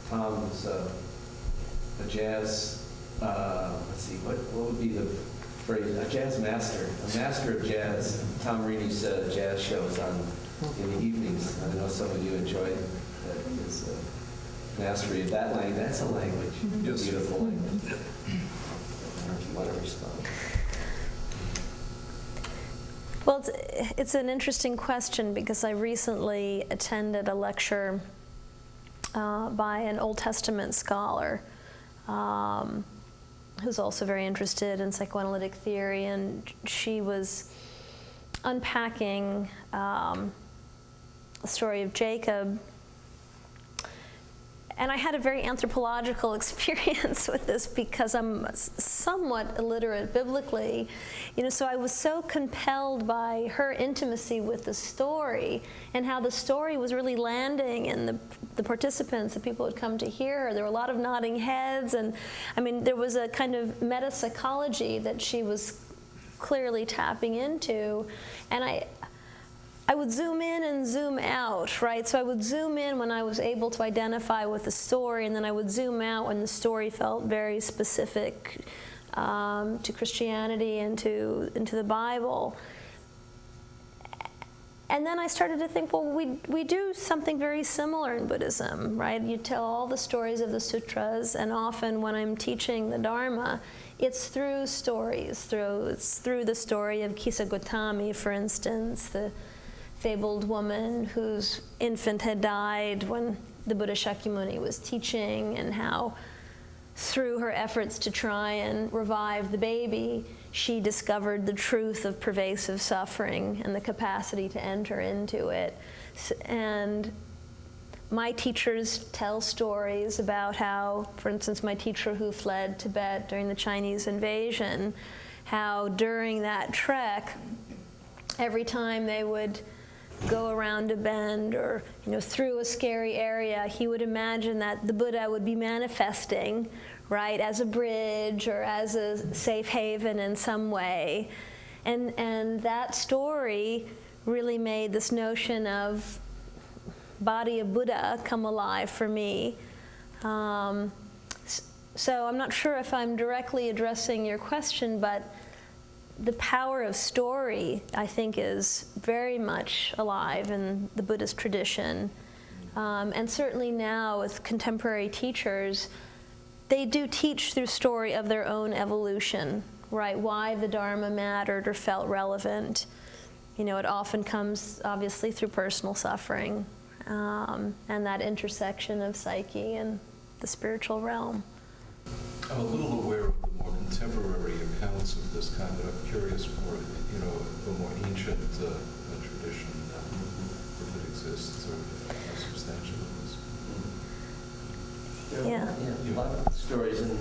Tom is a jazz, let's see, what would be the phrase? A jazz master, a master of jazz. Tom Reaney's jazz shows in the evenings. I know some of you enjoy his mastery of that language. That's a language, beautiful language. I don't know if you want to respond. Well, it's an interesting question because I recently attended a lecture by an Old Testament scholar who's also very interested in psychoanalytic theory, and she was unpacking the story of Jacob. And I had a very anthropological experience with this because I'm somewhat illiterate biblically, so I was so compelled by her intimacy with the story and how the story was really landing in the participants, the people who had come to hear her. There were a lot of nodding heads, and there was a kind of meta-psychology that she was clearly tapping into. And I would zoom in and zoom out, right? So I would zoom in when I was able to identify with the story, and then I would zoom out when the story felt very specific to Christianity and to the Bible. And then I started to think, well, we do something very similar in Buddhism, right? You tell all the stories of the sutras, and often when I'm teaching the Dharma, it's through stories. It's through the story of Kisa Gotami, for instance, the fabled woman whose infant had died when the Buddha Shakyamuni was teaching, and how through her efforts to try and revive the baby, she discovered the truth of pervasive suffering and the capacity to enter into it. And my teachers tell stories about how, for instance, my teacher who fled Tibet during the Chinese invasion, how during that trek, every time they would go around a bend or through a scary area, he would imagine that the Buddha would be manifesting, right, as a bridge or as a safe haven in some way. And that story really made this notion of body of Buddha come alive for me. So I'm not sure if I'm directly addressing your question, but the power of story, I think, is very much alive in the Buddhist tradition. And certainly now with contemporary teachers, they do teach through story of their own evolution, right? Why the Dharma mattered or felt relevant. It often comes, obviously, through personal suffering and that intersection of psyche and the spiritual realm. I'm a little aware of the more contemporary accounts of this kind, but I'm curious more, the more ancient tradition, if it exists, or how substantial it is. Yeah. A lot of stories, and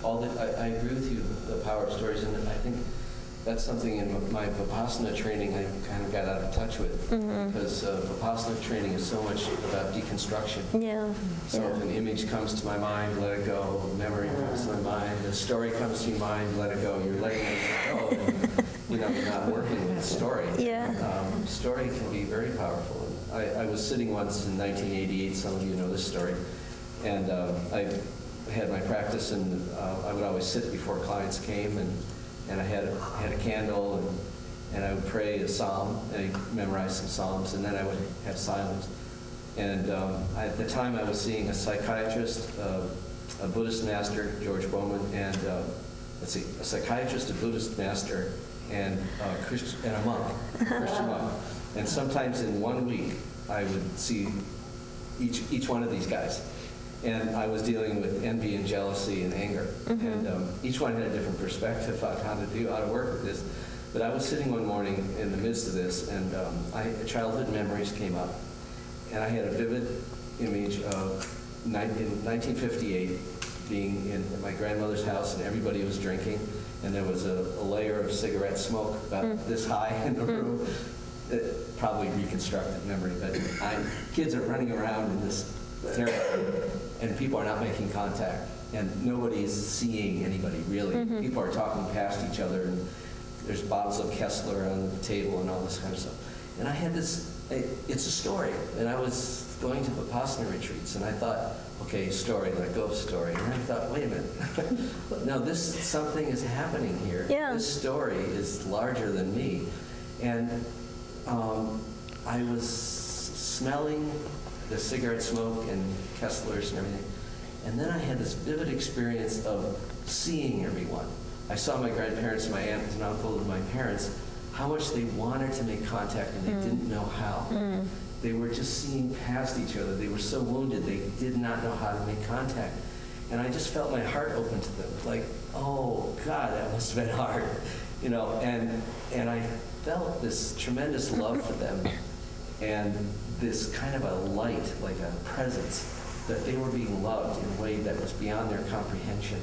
all that. I agree with you, the power of stories, and I think that's something in my Vipassana training I kind of got out of touch with, because Vipassana training is so much about deconstruction. Yeah. So if an image comes to my mind, let it go. A memory comes to my mind. A story comes to your mind, let it go. You're letting it go. And, you're not working with the story. Yeah. Story can be very powerful. I was sitting once in 1988. Some of you know this story. And I had my practice, and I would always sit before clients came, and I had a candle, and I would pray a psalm, and I memorized some psalms, and then I would have silence. And at the time I was seeing a psychiatrist, a Buddhist master, George Bowman, and a psychiatrist, a Buddhist master, and a monk, a Christian monk. And sometimes in 1 week I would see each one of these guys. And I was dealing with envy and jealousy and anger. And each one had a different perspective on how to work with this. But I was sitting one morning in the midst of this, and childhood memories came up. And I had a vivid image of in 1958 being in my grandmother's house, and everybody was drinking, and there was a layer of cigarette smoke about this high in the room. Probably reconstructed memory, but kids are running around in this territory, and people are not making contact, and nobody is seeing anybody really. People are talking past each other, and there's bottles of Kessler on the table and all this kind of stuff. And I had this, it's a story, and I was going to Vipassana retreats, and I thought, okay, story, let go of story. And I thought, wait a minute, no, something is happening here. Yeah. This story is larger than me. And I was smelling the cigarette smoke and Kesslers and everything. And then I had this vivid experience of seeing everyone. I saw my grandparents, my aunt and uncle, and my parents, how much they wanted to make contact and they didn't know how. They were just seeing past each other. They were so wounded, they did not know how to make contact. And I just felt my heart open to them. Like, oh God, that must have been hard. And I felt this tremendous love for them, and this kind of a light, like a presence, that they were being loved in a way that was beyond their comprehension.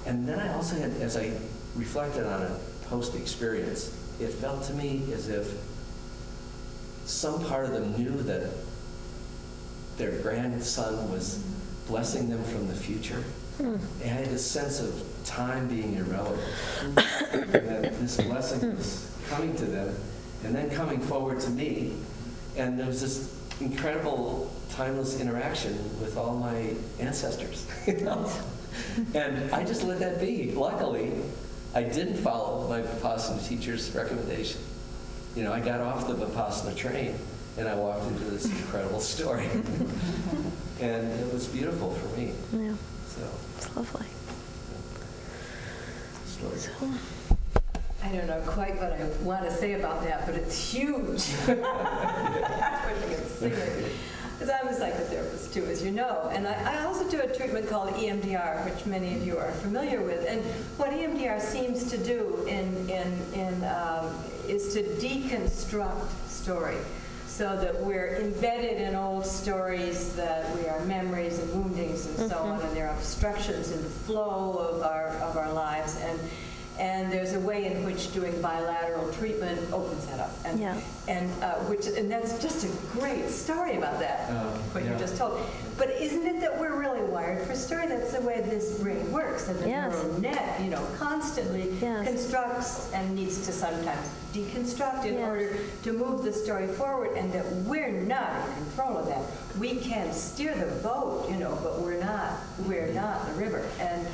And then I also had, as I reflected on a post-experience, it felt to me as if some part of them knew that their grandson was blessing them from the future. I had this sense of time being irrelevant. And that this blessing was coming to them and then coming forward to me. And there was this incredible timeless interaction with all my ancestors. You know? And I just let that be. Luckily, I didn't follow my Vipassana teacher's recommendation. You know, I got off the Vipassana train and I walked into this incredible story. And it was beautiful for me. Yeah, So, it's lovely. story. So, I don't know quite what I want to say about that, but it's huge. I wish I could sing it. Because I'm a psychotherapist too, as you know. And I also do a treatment called EMDR, which many of you are familiar with. And what EMDR seems to do is to deconstruct story, so that we're embedded in old stories, that we are memories and woundings and so on, and there are obstructions in the flow of our lives. And there's a way in which doing bilateral treatment opens that up. And that's just a great story about that, what you just told. But isn't it that we're really wired for story? That's the way this brain works. And the neural net, you know, constantly constructs and needs to sometimes deconstruct in order to move the story forward, and that we're not in control of that. We can steer the boat, you know, but we're not the river. And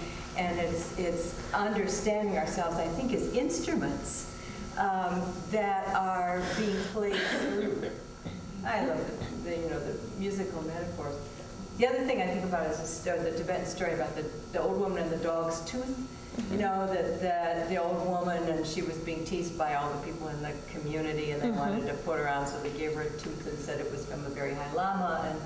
it's understanding ourselves, I think, as instruments that are being played through. I love the musical metaphors. The other thing I think about is the Tibetan story about the old woman and the dog's tooth. You know, that the old woman, and she was being teased by all the people in the community, and they wanted to put her on, so they gave her a tooth and said it was from a very high lama. And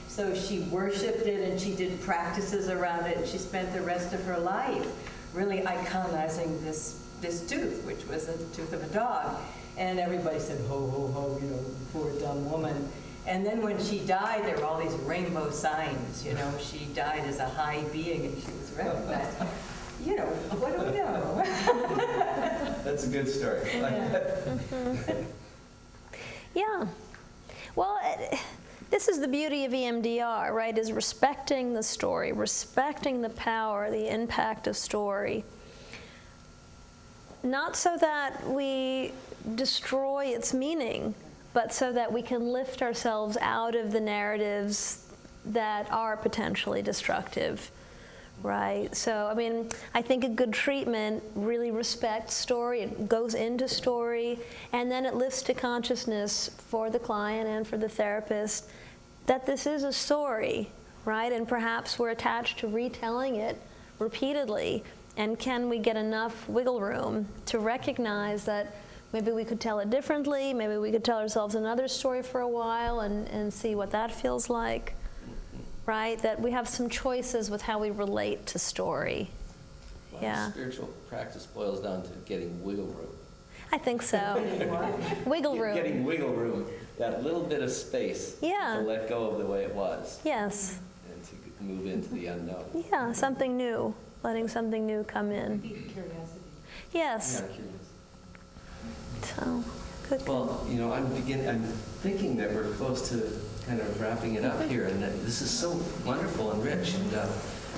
so she worshipped it, and she did practices around it, and she spent the rest of her life really iconizing this tooth, which was a tooth of a dog. And everybody said, ho, ho, ho, you know, poor dumb woman. And then when she died, there were all these rainbow signs, you know, she died as a high being, and she was recognized. You know, what do we know? That's a good story. yeah. Well, this is the beauty of EMDR, right, is respecting the story, respecting the power, the impact of story. Not so that we destroy its meaning, but so that we can lift ourselves out of the narratives that are potentially destructive, right? So, I mean, I think a good treatment really respects story, it goes into story, and then it lifts to consciousness for the client and for the therapist that this is a story, right? And perhaps we're attached to retelling it repeatedly, and can we get enough wiggle room to recognize that maybe we could tell it differently, maybe we could tell ourselves another story for a while and see what that feels like, right? That we have some choices with how we relate to story. Well, spiritual practice boils down to getting wiggle room. I think so. Wiggle room. Getting wiggle room, that little bit of space to let go of the way it was. Yes. And to move into the unknown. Yeah, something new, letting something new come in. Curiosity. Yes. Yeah, curious. So, good. Well, you know, I'm thinking that we're close to kind of wrapping it up here, and that this is so wonderful and rich, and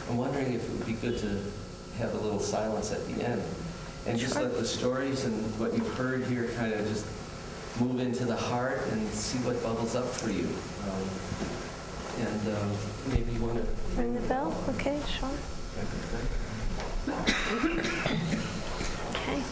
I'm wondering if it would be good to have a little silence at the end, and just let the stories and what you've heard here kind of just move into the heart and see what bubbles up for you. Maybe you want to Ring the bell? Okay, sure. Okay.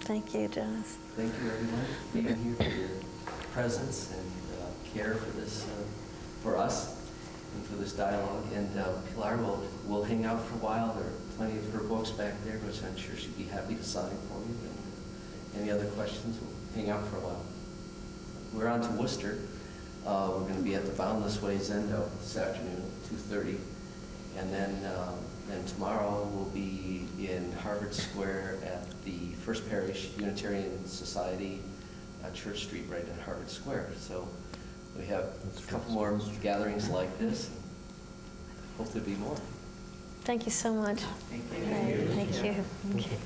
Thank you, Jonas. Thank you, everyone, for being here, for your presence and care for this, for us, and for this dialogue. And Pilar will hang out for a while. There are plenty of her books back there, which I'm sure she'd be happy to sign for you. And any other questions, we'll hang out for a while. We're on to Worcester. We're going to be at the Boundless Way Zendo this afternoon at 2:30. And then tomorrow we'll be in Harvard Square at the First Parish Unitarian Society, Church Street, right at Harvard Square. So we have a couple more gatherings like this. Hope there'll be more. Thank you so much. Thank you. Thank you. Okay.